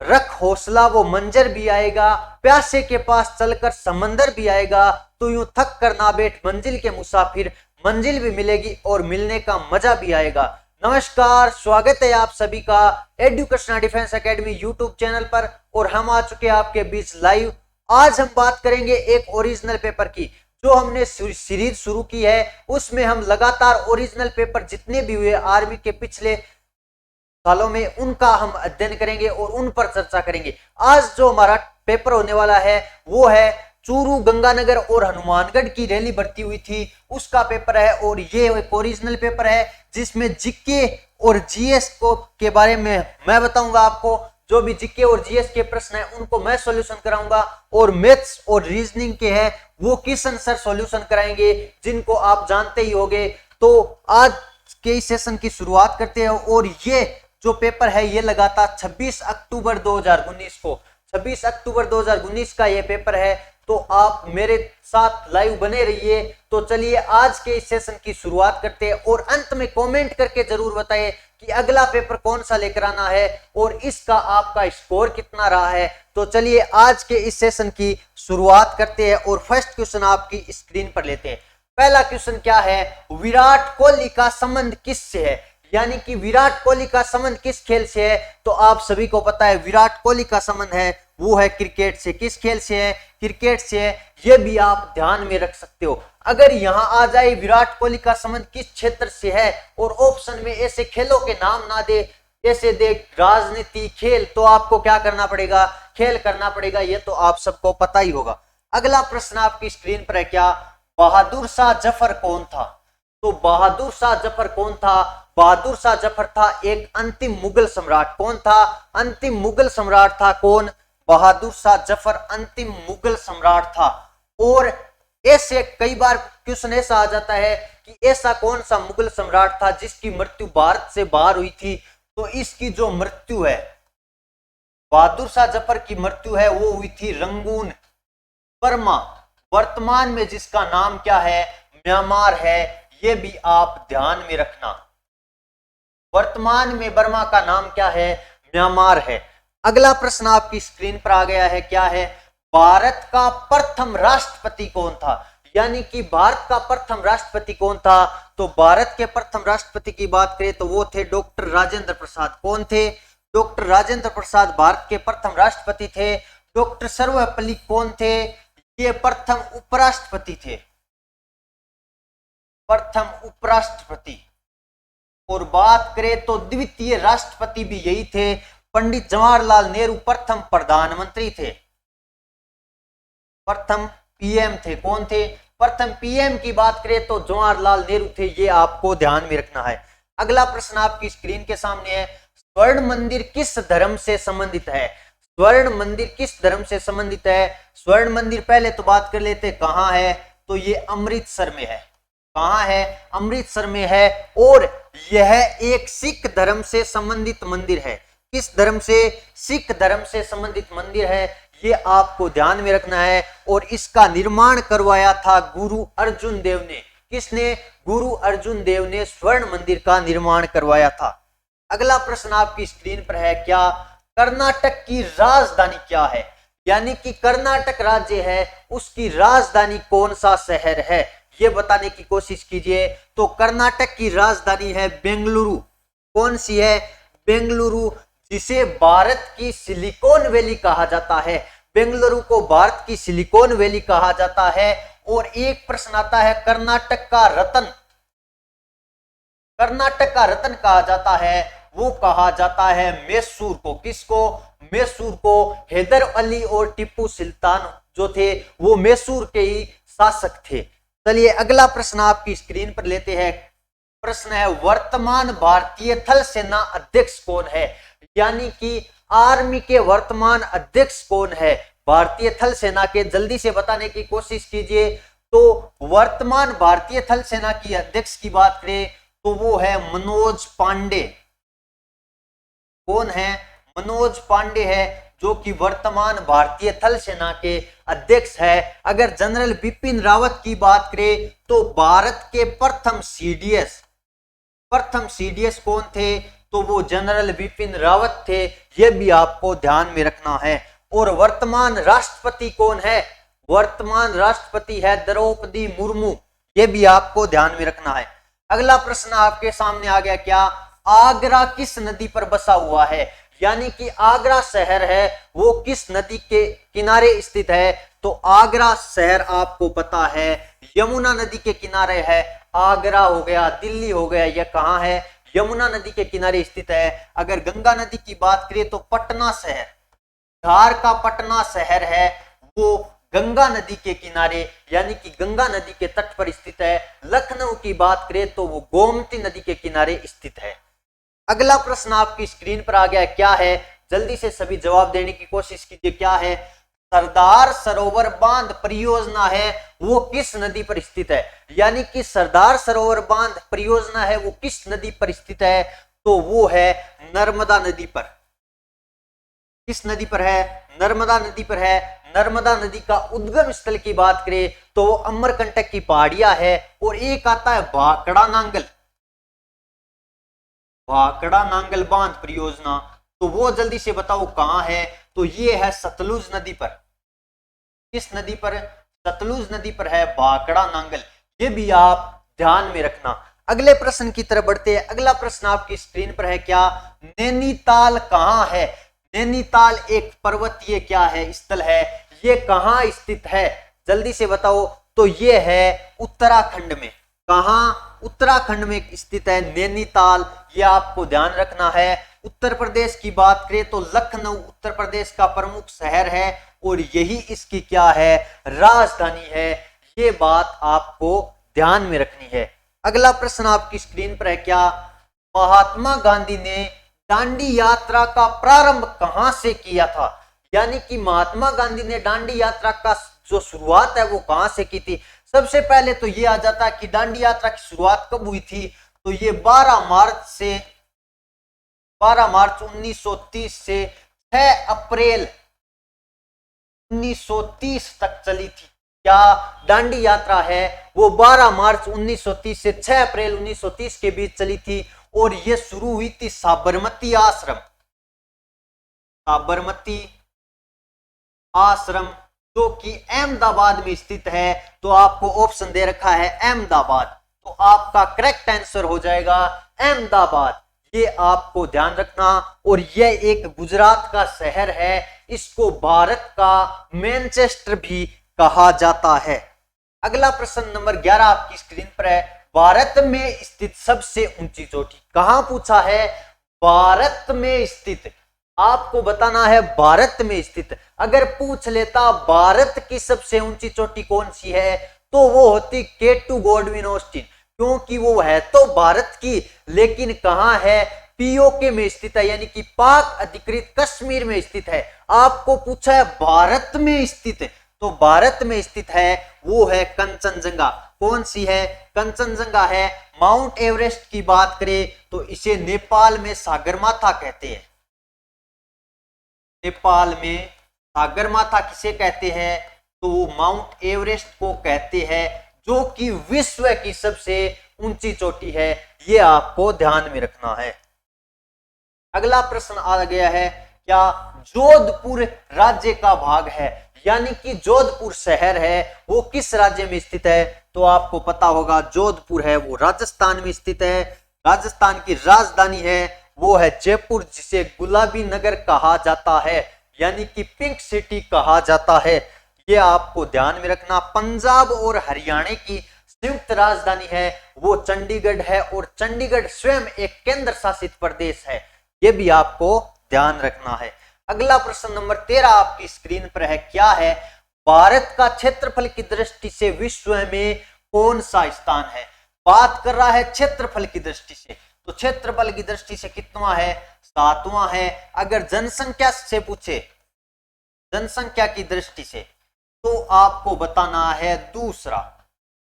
रख हौसला वो मंजर भी आएगा, प्यासे के पास चलकर समंदर भी आएगा, तो यूं थक कर ना बैठ मंजिल के मुसाफिर, मंजिल भी मिलेगी और मिलने का मजा भी आएगा। नमस्कार, स्वागत है आप सभी का education defence academy YouTube channel पर, और हम आ चुके हैं आपके बीच लाइव। आज हम बात करेंगे एक ओरिजिनल पेपर की, जो हमने सीरीज शुरू की है। उसमें हम लगातार ओरिजिनल पेपर जितने भी हुए आर्मी के पिछले सालों में, उनका हम अध्ययन करेंगे और उन पर चर्चा करेंगे। आज जो हमारा पेपर होने वाला है वो है चूरू, गंगानगर और हनुमानगढ़ की रैली भर्ती हुई थी, उसका पेपर है। और ये एक ओरिजिनल पेपर है जिसमें जीके और जीएस को के बारे में मैं बताऊंगा आपको। जो भी जीके और जीएस के प्रश्न है उनको मैं सॉल्यूशन कराऊंगा, और मैथ्स और रीजनिंग के हैं वो किशन सर सॉल्यूशन कराएंगे, जिनको आप जानते ही होंगे। तो आज के इस सेशन की शुरुआत करते हैं। और ये जो पेपर है ये लगातार 26 अक्टूबर 2019 को 26 अक्टूबर 2019 का ये पेपर है। तो आप मेरे साथ लाइव बने रहिए। तो चलिए आज के इस सेशन की शुरुआत करते हैं, और अंत में कमेंट करके जरूर बताइए कि अगला पेपर कौन सा लेकर आना है और इसका आपका स्कोर कितना रहा है। तो चलिए आज के इस सेशन की शुरुआत करते हैं, और फर्स्ट क्वेश्चन आपकी स्क्रीन पर लेते हैं। पहला क्वेश्चन क्या है, विराट कोहली का संबंध किससे है, यानी कि विराट कोहली का संबंध किस खेल से है। तो आप सभी को पता है विराट कोहली का संबंध है वो है क्रिकेट से। किस खेल से है, क्रिकेट से है। ये भी आप ध्यान में रख सकते हो। अगर यहां आ जाए विराट कोहली का संबंध किस क्षेत्र से है और ऑप्शन में ऐसे खेलों के नाम ना दे, ऐसे दे राजनीति, खेल, तो आपको क्या करना पड़ेगा, खेल करना पड़ेगा। ये तो आप सबको पता ही होगा। अगला प्रश्न आपकी स्क्रीन पर है, क्या बहादुर शाह जफर कौन था। तो बहादुर शाह जफर कौन था, बहादुर शाह जफर था एक अंतिम मुगल सम्राट। कौन था, अंतिम मुगल सम्राट था। कौन, बहादुर शाह जफर अंतिम मुगल सम्राट था। और ऐसे कई बार क्वेश्चन ऐसा आ जाता है कि ऐसा कौन सा मुगल सम्राट था जिसकी मृत्यु भारत से बाहर हुई थी। तो इसकी जो मृत्यु है, बहादुर शाह जफर की मृत्यु है वो हुई थी रंगून, बर्मा, वर्तमान में जिसका नाम क्या है, म्यांमार है। ये भी आप ध्यान में रखना, वर्तमान में बर्मा का नाम क्या है, म्यांमार है। अगला प्रश्न आपकी स्क्रीन पर आ गया है, क्या है, भारत का प्रथम राष्ट्रपति कौन था, यानी कि भारत का प्रथम राष्ट्रपति कौन था। तो भारत के प्रथम राष्ट्रपति की बात करें तो वो थे डॉक्टर राजेंद्र प्रसाद। कौन थे, डॉक्टर राजेंद्र प्रसाद भारत के प्रथम राष्ट्रपति थे। डॉक्टर सर्वपल्ली कौन थे, ये प्रथम उपराष्ट्रपति थे, प्रथम उपराष्ट्रपति। और बात करें तो द्वितीय राष्ट्रपति भी यही थे, पंडित जवाहरलाल नेहरू प्रथम प्रधानमंत्री थे, प्रथम पीएम थे। कौन थे, प्रथम पीएम की बात करें तो जवाहरलाल नेहरू थे। ये आपको ध्यान में रखना है। अगला प्रश्न आपकी स्क्रीन के सामने है, स्वर्ण मंदिर किस धर्म से संबंधित है। स्वर्ण मंदिर किस धर्म से संबंधित है। स्वर्ण मंदिर पहले तो बात कर लेते कहां है, तो ये अमृतसर में है। कहां है, अमृतसर में है। और यह एक सिख धर्म से संबंधित मंदिर है। किस धर्म से, सिख धर्म से संबंधित मंदिर है। ये आपको ध्यान में रखना है। और इसका निर्माण करवाया था गुरु अर्जुन देव ने। किसने, गुरु अर्जुन देव ने स्वर्ण मंदिर का निर्माण करवाया था। अगला प्रश्न आपकी स्क्रीन पर है, क्या कर्नाटक की राजधानी क्या है, यानी कि कर्नाटक राज्य है उसकी राजधानी कौन सा शहर है, ये बताने की कोशिश कीजिए। तो कर्नाटक की राजधानी है बेंगलुरु। कौन सी है, बेंगलुरु, जिसे भारत की सिलिकॉन वैली कहा जाता है। बेंगलुरु को भारत की सिलिकॉन वैली कहा जाता है। और एक प्रश्न आता है, कर्नाटक का रत्न, कर्नाटक का रत्न कहा जाता है, वो कहा जाता है मैसूर को। किसको, मैसूर को। हैदर अली और टीपू सुल्तान जो थे वो मैसूर के ही शासक थे। चलिए अगला प्रश्न आपकी स्क्रीन पर लेते हैं। प्रश्न है, वर्तमान भारतीय थल सेना अध्यक्ष कौन है, यानी कि आर्मी के वर्तमान अध्यक्ष कौन है भारतीय थल सेना के, जल्दी से बताने की कोशिश कीजिए। तो वर्तमान भारतीय थल सेना की अध्यक्ष की बात करें तो वो है मनोज पांडे। कौन है, मनोज पांडे है, जो कि वर्तमान भारतीय थल सेना के अध्यक्ष है। अगर जनरल बिपिन रावत की बात करें तो भारत के प्रथम सीडीएस कौन थे, तो वो जनरल बिपिन रावत थे, ये भी आपको ध्यान में रखना है। और वर्तमान राष्ट्रपति कौन है? वर्तमान राष्ट्रपति है द्रौपदी मुर्मू, ये भी आपको ध्यान में रखना है। अगला प्रश्न आपके सामने आ गया, क्या आगरा किस नदी पर बसा हुआ है? यानी कि आगरा शहर है वो किस नदी के किनारे स्थित है? तो आगरा शहर आपको पता है यमुना नदी के किनारे है। आगरा हो गया, दिल्ली हो गया, यह कहां है? यमुना नदी के किनारे स्थित है। अगर गंगा नदी की बात करें तो पटना शहर, बिहार का पटना शहर है वो गंगा नदी के किनारे यानी कि गंगा नदी के तट पर स्थित है। लखनऊ की बात करें तो वो गोमती नदी के किनारे स्थित है। अगला प्रश्न आपकी स्क्रीन पर आ गया, क्या है? जल्दी से सभी जवाब देने की कोशिश कीजिए। क्या है? सरदार सरोवर बांध परियोजना है वो किस नदी पर स्थित है? यानी कि सरदार सरोवर बांध परियोजना है वो किस नदी पर स्थित है? तो वो है नर्मदा नदी पर। किस नदी पर है? नर्मदा नदी पर है। नर्मदा नदी का उद्गम स्थल की बात करें तो वो अमरकंटक की पहाड़ियां है। और एक आता है भाखड़ा नांगल, भाखड़ा नांगल बांध परियोजना, तो वो जल्दी से बताओ कहां है? तो ये है सतलुज नदी पर। किस नदी पर? सतलुज नदी पर है भाखड़ा नांगल, ये भी आप ध्यान में रखना। अगले प्रश्न की तरफ बढ़ते हैं। अगला प्रश्न आपकी स्क्रीन पर है, क्या नैनीताल कहां है? नैनीताल एक पर्वतीय क्या है? स्थल है। ये कहां स्थित है? जल्दी से बताओ। तो ये है उत्तराखंड में। कहां? उत्तराखंड में स्थित है नैनीताल, ये आपको ध्यान रखना है। उत्तर प्रदेश की बात करें तो लखनऊ उत्तर प्रदेश का प्रमुख शहर है और यही इसकी क्या है? राजधानी है। ये बात आपको ध्यान में रखनी है। अगला प्रश्न आपकी स्क्रीन पर है, क्या महात्मा गांधी ने दांडी यात्रा का प्रारंभ कहां से किया था? यानी कि महात्मा गांधी ने दांडी यात्रा का जो शुरुआत है वो कहां से की थी? सबसे पहले तो ये आ जाता है कि दांडी यात्रा की शुरुआत कब हुई थी? तो ये 12 मार्च 1930 से 6 अप्रैल 1930 तक चली थी। क्या दांडी यात्रा है वो 12 मार्च 1930 से 6 अप्रैल 1930 के बीच चली थी। और ये शुरू हुई थी साबरमती आश्रम, साबरमती आश्रम जो कि अहमदाबाद में स्थित है। तो आपको ऑप्शन दे रखा है अहमदाबाद, तो आपका करेक्ट आंसर हो जाएगा अहमदाबाद। ये आपको ध्यान रखना। और यह एक गुजरात का शहर है, इसको भारत का मैनचेस्टर भी कहा जाता है। अगला प्रश्न नंबर 11 आपकी स्क्रीन पर है, भारत में स्थित सबसे ऊंची चोटी कहां? पूछा है भारत में स्थित, आपको बताना है भारत में स्थित। अगर पूछ लेता भारत की सबसे ऊंची चोटी कौन सी है तो वो होती K2 गॉडविन ऑस्टिन, क्योंकि वो है तो भारत की लेकिन कहां है? पीओके में स्थित है, यानी कि पाक अधिकृत कश्मीर में स्थित है। आपको पूछा है भारत में स्थित, तो भारत में स्थित है वो है कंचनजंगा। कौन सी है? कंचनजंगा है। माउंट एवरेस्ट की बात करें तो इसे नेपाल में सागरमाथा कहते हैं। नेपाल में सागरमाथा किसे कहते हैं? तो माउंट एवरेस्ट को कहते हैं, जो कि विश्व की सबसे ऊंची चोटी है। यह आपको ध्यान में रखना है। अगला प्रश्न आ गया है, क्या जोधपुर राज्य का भाग है? यानी कि जोधपुर शहर है वो किस राज्य में स्थित है? तो आपको पता होगा जोधपुर है वो राजस्थान में स्थित है। राजस्थान की राजधानी है वो है जयपुर, जिसे गुलाबी नगर कहा जाता है, यानी कि पिंक सिटी कहा जाता है। ये आपको ध्यान में रखना। पंजाब और हरियाणा की संयुक्त राजधानी है वो चंडीगढ़ है और चंडीगढ़ स्वयं एक केंद्र शासित प्रदेश है। ये भी आपको ध्यान रखना है। अगला प्रश्न नंबर 13 आपकी स्क्रीन पर है, क्या है भारत का क्षेत्रफल की दृष्टि से विश्व में कौन सा स्थान है? बात कर रहा है क्षेत्रफल की दृष्टि से, तो क्षेत्रफल की दृष्टि से कितना है? 7वां है। अगर जनसंख्या से पूछे, जनसंख्या की दृष्टि से, तो आपको बताना है दूसरा।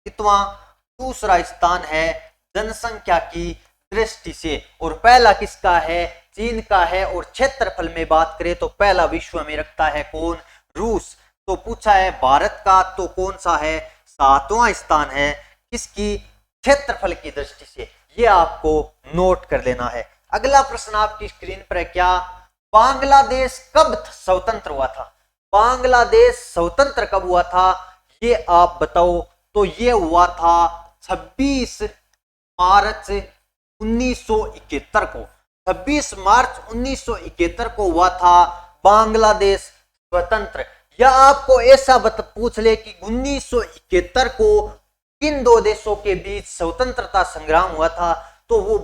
कितना? दूसरा स्थान है जनसंख्या की दृष्टि से। और पहला किसका है? चीन का है। और क्षेत्रफल में बात करें तो पहला विश्व में रखता है कौन? रूस। तो पूछा है भारत का, तो कौन सा है? 7वां स्थान है। किसकी? क्षेत्रफल की दृष्टि से। ये आपको नोट कर लेना है। अगला प्रश्न आपकी स्क्रीन पर है क्या, बांग्लादेश कब स्वतंत्र हुआ था? बांग्लादेश स्वतंत्र कब हुआ था ये आप बताओ। तो ये हुआ था 26 मार्च 1971 को। 26 मार्च 1971 को हुआ था बांग्लादेश स्वतंत्र। या आपको ऐसा पूछ ले कि 1971 को किन दो देशों के बीच स्वतंत्रता संग्राम हुआ था, तो वो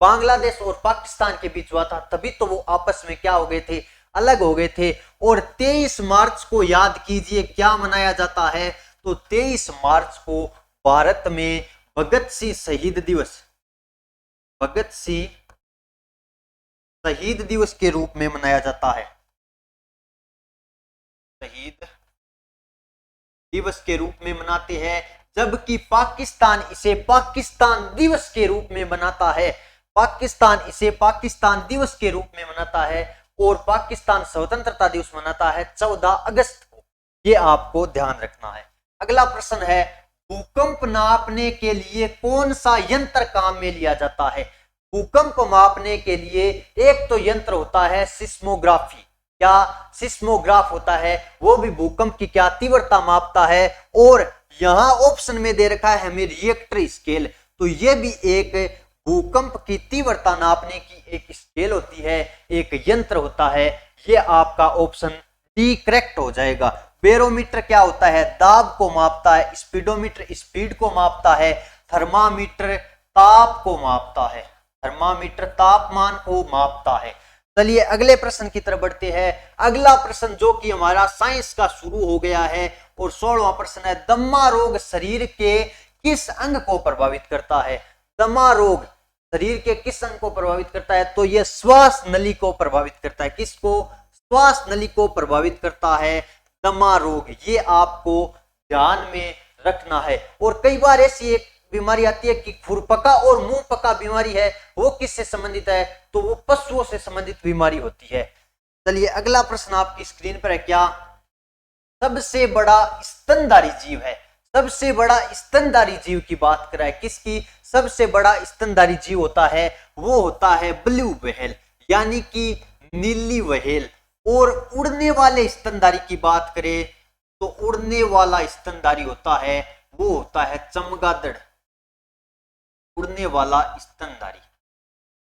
बांग्लादेश और पाकिस्तान के बीच हुआ था। तभी तो वो आपस में क्या हो गए थे, अलग हो गए थे। और 23 मार्च को याद कीजिए क्या मनाया जाता है, तो 23 मार्च को भारत में भगत सिंह शहीद दिवस, भगत सिंह शहीद दिवस के रूप में मनाया जाता है, शहीद दिवस के रूप में मनाते हैं। जबकि पाकिस्तान इसे पाकिस्तान दिवस के रूप में मनाता है, पाकिस्तान इसे पाकिस्तान दिवस के रूप में मनाता है और पाकिस्तान स्वतंत्रता दिवस मनाता है 14 अगस्त को। ये आपको ध्यान रखना है। अगला प्रश्न है, भूकंप नापने के लिए कौन सा यंत्र काम में लिया जाता है? भूकंप मापने के लिए एक तो यंत्र होता है सिस्मोग्राफी, क्या सिस्मोग्राफ होता है, वो भी भूकंप की क्या तीव्रता मापता है। और यहां ऑप्शन में दे रखा है हमें रिएक्टर स्केल, तो ये भी एक भूकंप की तीव्रता नापने की एक स्केल होती है, एक यंत्र होता है। ये आपका ऑप्शन डी करेक्ट हो जाएगा। बैरोमीटर क्या होता है, दाब को मापता है। स्पीडोमीटर स्पीड को मापता है। थर्मामीटर ताप को मापता है, थर्मामीटर तापमान को मापता है। चलिए अगले प्रश्न की तरफ बढ़ते हैं। अगला प्रश्न जो कि हमारा साइंस का शुरू हो गया है और 16वां प्रश्न है, दमा रोग शरीर के किस अंग को प्रभावित करता है? दमा रोग शरीर के किस अंग को प्रभावित करता है? तो यह श्वास नली को प्रभावित करता है। किसको? श्वास नली को प्रभावित करता है दमा रोग। ये आपको ध्यान में रखना है। और कई बार ऐसी एक बीमारी आती है कि खुरपका और मुंह पका बीमारी है, वो किससे संबंधित है? तो वो पशुओं से संबंधित बीमारी होती है। चलिए अगला प्रश्न आपकी स्क्रीन पर है, क्या सबसे बड़ा स्तनधारी जीव है? सबसे बड़ा स्तनधारी जीव की बात कराए, किसकी? सबसे बड़ा स्तनधारी जीव होता है वो होता है ब्लू व्हेल, यानी कि नीली व्हेल। और उड़ने वाले स्तनधारी की बात करें तो उड़ने वाला स्तनधारी होता है वो होता है चमगादड़, उड़ने वाला स्तनधारी।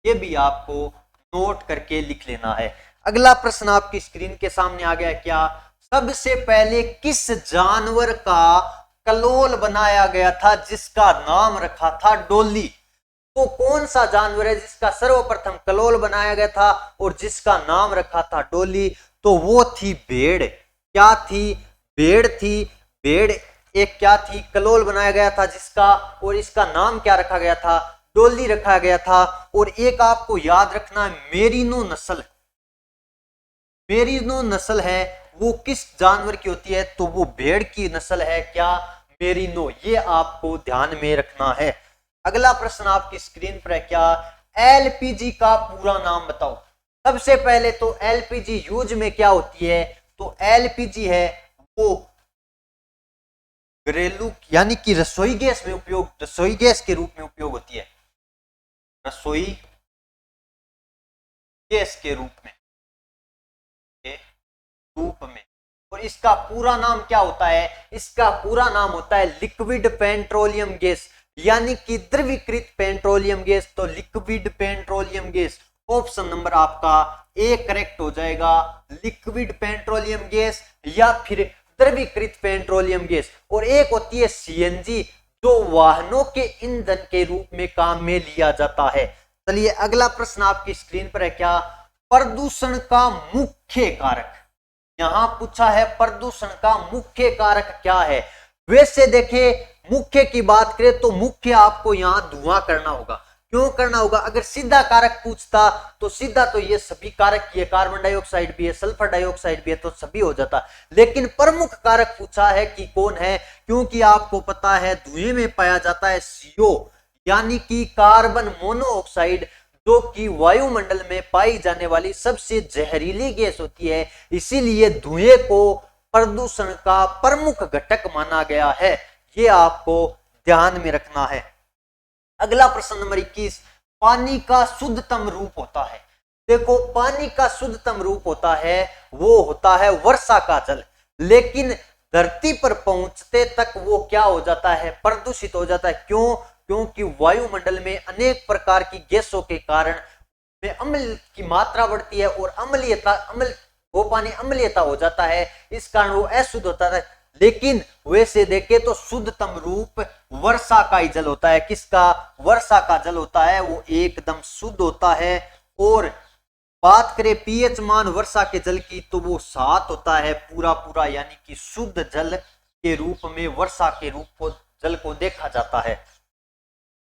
ये भी आपको नोट करके लिख लेना है। अगला प्रश्न आपकी स्क्रीन के सामने आ गया, क्या सबसे पहले किस जानवर का कलोल बनाया गया था जिसका नाम रखा था डोली? तो कौन सा जानवर है जिसका सर्वप्रथम कलोल बनाया गया था और जिसका नाम रखा था डोली? तो वो थी भेड़। क्या थी? भेड़ थी। भेड़ एक क्या थी? कलोल बनाया गया था जिसका, और इसका नाम क्या रखा गया था? डोली रखा गया था। और एक आपको याद रखना है, मेरिनो नस्ल, मेरिनो नस्ल है वो किस जानवर की होती है? तो वो भेड़ की नस्ल है, क्या? मेरिनो। ये आपको ध्यान में रखना है। अगला प्रश्न आपकी स्क्रीन पर है, क्या एलपीजी का पूरा नाम बताओ? सबसे पहले तो एलपीजी यूज में क्या होती है? तो एलपीजी है वो घरेलू यानी कि रसोई गैस में उपयोग, रसोई गैस के रूप में उपयोग होती है, रसोई गैस के रूप में, और इसका पूरा नाम क्या होता है? इसका पूरा नाम होता है लिक्विड पेट्रोलियम गैस, यानी कि द्रवीकृत पेट्रोलियम गैस। तो liquid petroleum gas, option number आपका ए करेक्ट हो जाएगा। लिक्विड पेट्रोलियम गैस या फिर द्रवीकृत पेट्रोलियम गैस। और एक होती है सीएनजी जो वाहनों के ईंधन के रूप में काम में लिया जाता है। चलिए अगला प्रश्न आपकी स्क्रीन पर है, क्या प्रदूषण का मुख्य कारक? यहां पूछा है प्रदूषण का मुख्य कारक क्या है। वैसे देखे मुख्य की बात करें तो मुख्य आपको यहां धुआं करना होगा। क्यों करना होगा? अगर सीधा कारक पूछता तो सीधा तो ये सभी कारक ये कार्बन डाइऑक्साइड भी है, सल्फर डाइऑक्साइड भी है, तो सभी हो जाता। लेकिन प्रमुख कारक पूछा है कि कौन है, क्योंकि आपको पता है धुएं में पाया जाता है CO यानी कि कार्बन मोनोऑक्साइड, जो कि वायुमंडल में पाई जाने वाली सबसे जहरीली गैस होती है। इसीलिए धुएं को प्रदूषण का प्रमुख घटक माना गया है। ये आपको ध्यान में रखना है। अगला प्रश्न नंबर 21, पानी का शुद्धतम रूप होता है। देखो, पानी का शुद्धतम रूप होता है वो होता है वर्षा का जल, लेकिन धरती पर पहुंचते तक वो क्या हो जाता है, प्रदूषित हो जाता है। क्यों? क्योंकि वायुमंडल में अनेक प्रकार की गैसों के कारण में अम्ल की मात्रा बढ़ती है और वो पानी अम्लीयता हो जाता है, इस कारण वो अशुद्ध होता है। लेकिन वैसे देखे तो शुद्धतम रूप वर्षा का ही जल होता है। किसका? वर्षा का जल होता है, वो एकदम शुद्ध होता है। और बात करें पीएच मान वर्षा के जल की तो वो 7 होता है पूरा पूरा, यानी कि शुद्ध जल के रूप में वर्षा के रूप को जल को देखा जाता है।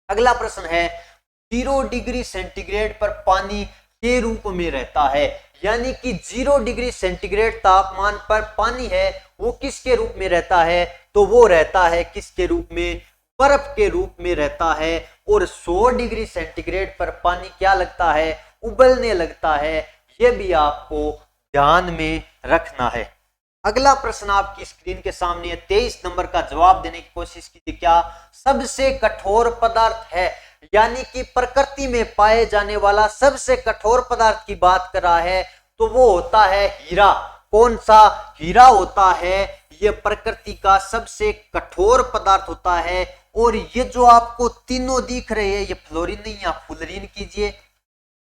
अगला प्रश्न है, 0 डिग्री सेंटीग्रेड पर पानी के रूप में रहता है, यानी कि 0 डिग्री सेंटीग्रेड तापमान पर पानी है वो किसके रूप में रहता है? तो वो रहता है किसके रूप में? बर्फ के रूप में रहता है। और 100 डिग्री सेंटीग्रेड पर पानी क्या लगता है? उबलने लगता है। ये भी आपको ध्यान में रखना है। अगला प्रश्न आपकी स्क्रीन के सामने है, 23 नंबर का जवाब देने की कोशिश कीजिए। क्या सबसे कठोर पदार्थ है, यानी कि प्रकृति में पाए जाने वाला सबसे कठोर पदार्थ की बात कर रहा है तो वो होता है हीरा। कौन सा? हीरा होता है, ये प्रकृति का सबसे कठोर पदार्थ होता है। और ये जो आपको तीनों दिख रहे हैं, ये फ्लोरीन नहीं, या फुलरीन कीजिए,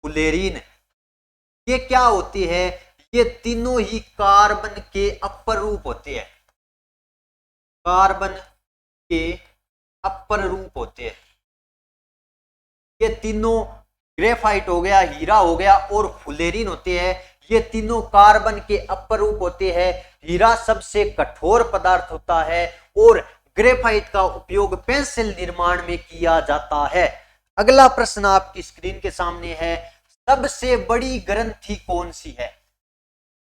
फुलेरीन, ये क्या होती है? ये तीनों ही कार्बन के अपर रूप होते हैं, कार्बन के अपर रूप होते हैं। ये तीनों, ग्रेफाइट हो गया, हीरा हो गया और फुलेरिन होते हैं, ये तीनों कार्बन के अपर रूप होते हैं। हीरा सबसे कठोर पदार्थ होता है और ग्रेफाइट का उपयोग पेंसिल निर्माण में किया जाता है। अगला प्रश्न आपकी स्क्रीन के सामने है, सबसे बड़ी ग्रंथि कौन सी है,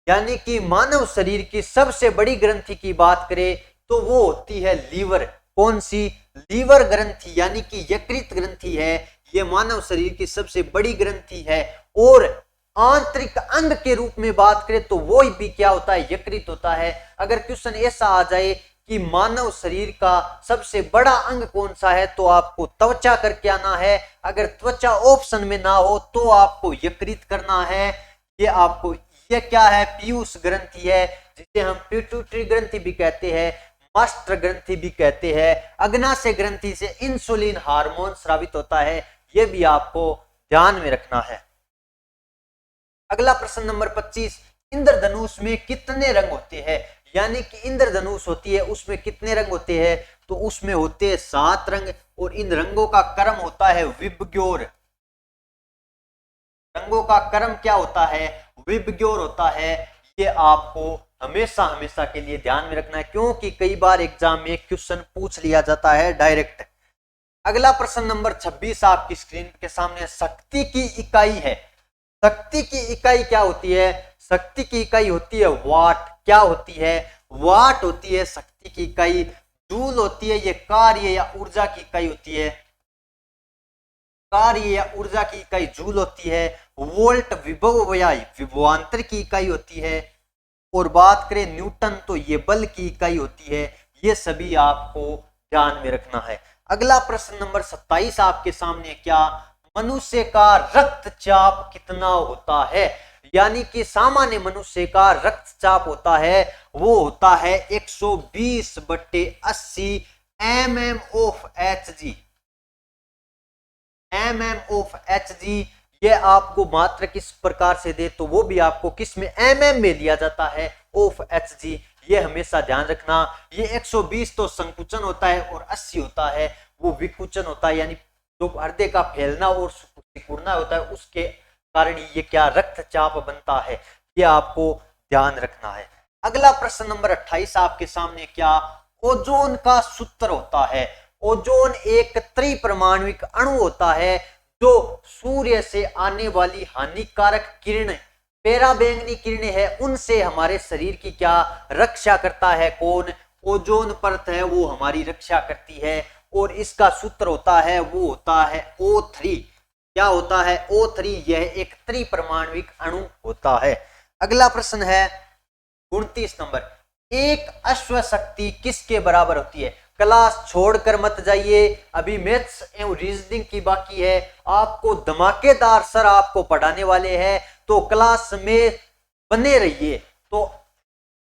यानी कि मानव शरीर की सबसे बड़ी ग्रंथि की बात करें तो वो होती है लीवर। कौन सी? लीवर ग्रंथि, यानी कि यकृत ग्रंथि है, ये मानव शरीर की सबसे बड़ी ग्रंथि है। और आंतरिक अंग के रूप में बात करें तो वो भी क्या होता है? यकृत होता है। अगर क्वेश्चन ऐसा आ जाए कि मानव शरीर का सबसे बड़ा अंग कौन सा है तो आपको त्वचा करके आना है। अगर त्वचा ऑप्शन में ना हो तो आपको यकृत करना है। ये क्या है? पीयूष ग्रंथि है, जिसे हम पिट्यूटरी ग्रंथि भी कहते हैं, मास्टर ग्रंथि भी कहते हैं। अग्नाशय ग्रंथि से इंसुलिन हार्मोन स्रावित होता है, यह भी आपको ध्यान में रखना है। अगला प्रश्न नंबर 25, इंद्रधनुष में कितने रंग होते हैं, यानी कि इंद्रधनुष होती है उसमें कितने रंग होते हैं? तो उसमें होते हैं 7 रंग और इन रंगों का क्रम होता है विबग्योर। रंगों का क्रम क्या होता है? विबग्योर होता है। ये आपको हमेशा हमेशा के लिए ध्यान में रखना है, क्योंकि कई बार एग्जाम में क्वेश्चन पूछ लिया जाता है डायरेक्ट। अगला प्रश्न नंबर 26 आपकी स्क्रीन के सामने, शक्ति की इकाई है। शक्ति की इकाई क्या होती है? शक्ति की इकाई होती है वाट। क्या होती है? वाट होती है शक्ति की इकाई। जूल होती है, ये कार्य या ऊर्जा की इकाई होती है, कार्य या ऊर्जा की इकाई जूल होती है। वोल्ट विभवाई, विभवांतर की इकाई होती है। और बात करें न्यूटन तो ये बल की इकाई होती है। ये सभी आपको ध्यान में रखना है। अगला प्रश्न नंबर 27 आपके सामने, क्या मनुष्य का रक्तचाप कितना होता है, यानी कि सामान्य मनुष्य का रक्तचाप होता है वो होता है 120/80 mmOf/Hg। mmOf/Hg, ये आपको मात्रा किस प्रकार से दे तो वो भी आपको किस में? mm में लिया जाता है, OF/Hg। ये हमेशा ध्यान रखना। ये 120 तो संकुचन होता है और 80 होता है वो विकुचन होता है, यानी जो हृदय का फैलना और सिकुड़ना होता है उसके कारण ये क्या रक्तचाप बनता है, ये आपको ध्यान रखना है। अगला प्रश्न नंबर 28 आपके सामने, क्या ओजोन का सूत्र होता है? ओजोन एक त्रिपरमाणुक अणु होता है जो सूर्य से आने वाली हानिकारक किरण, पराबैंगनी किरणें है, उनसे हमारे शरीर की क्या रक्षा करता है? कौन? ओजोन परत है वो हमारी रक्षा करती है। और इसका सूत्र होता है वो होता है O3। क्या होता है? O3। यह एक त्रिपरमाणुक अणु होता है। अगला प्रश्न है 29 नंबर, एक अश्व शक्ति किसके बराबर होती है? क्लास छोड़कर मत जाइए, अभी मैथ्स एवं रीजनिंग की बाकी है, आपको धमाकेदार सर आपको पढ़ाने वाले हैं, तो क्लास में बने रहिए। तो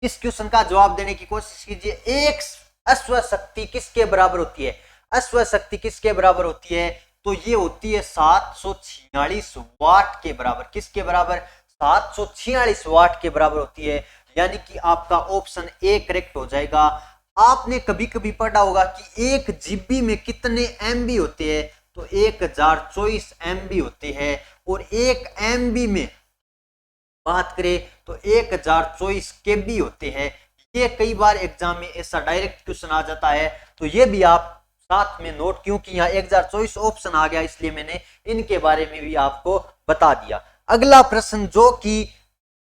इस क्वेश्चन का जवाब देने की कोशिश कीजिए। एक अश्व शक्ति किसके बराबर होती है? अश्व शक्ति किसके बराबर होती है? तो ये होती है 746 वाट के बराबर। किसके बराबर? 746 वाट के बराबर होती है, यानी कि आपका ऑप्शन ए करेक्ट हो जाएगा। आपने कभी कभी पढ़ा होगा कि 1 GB में कितने MB होते हैं? तो 1024 MB होते हैं, और 1 MB में बात करें तो 1024 KB होते हैं। ये कई बार एग्जाम में ऐसा डायरेक्ट क्वेश्चन आ जाता है, तो ये भी आप साथ में नोट, क्योंकि यहाँ 1024 ऑप्शन आ गया इसलिए मैंने इनके बारे में भी आपको बता दिया। अगला प्रश्न जो कि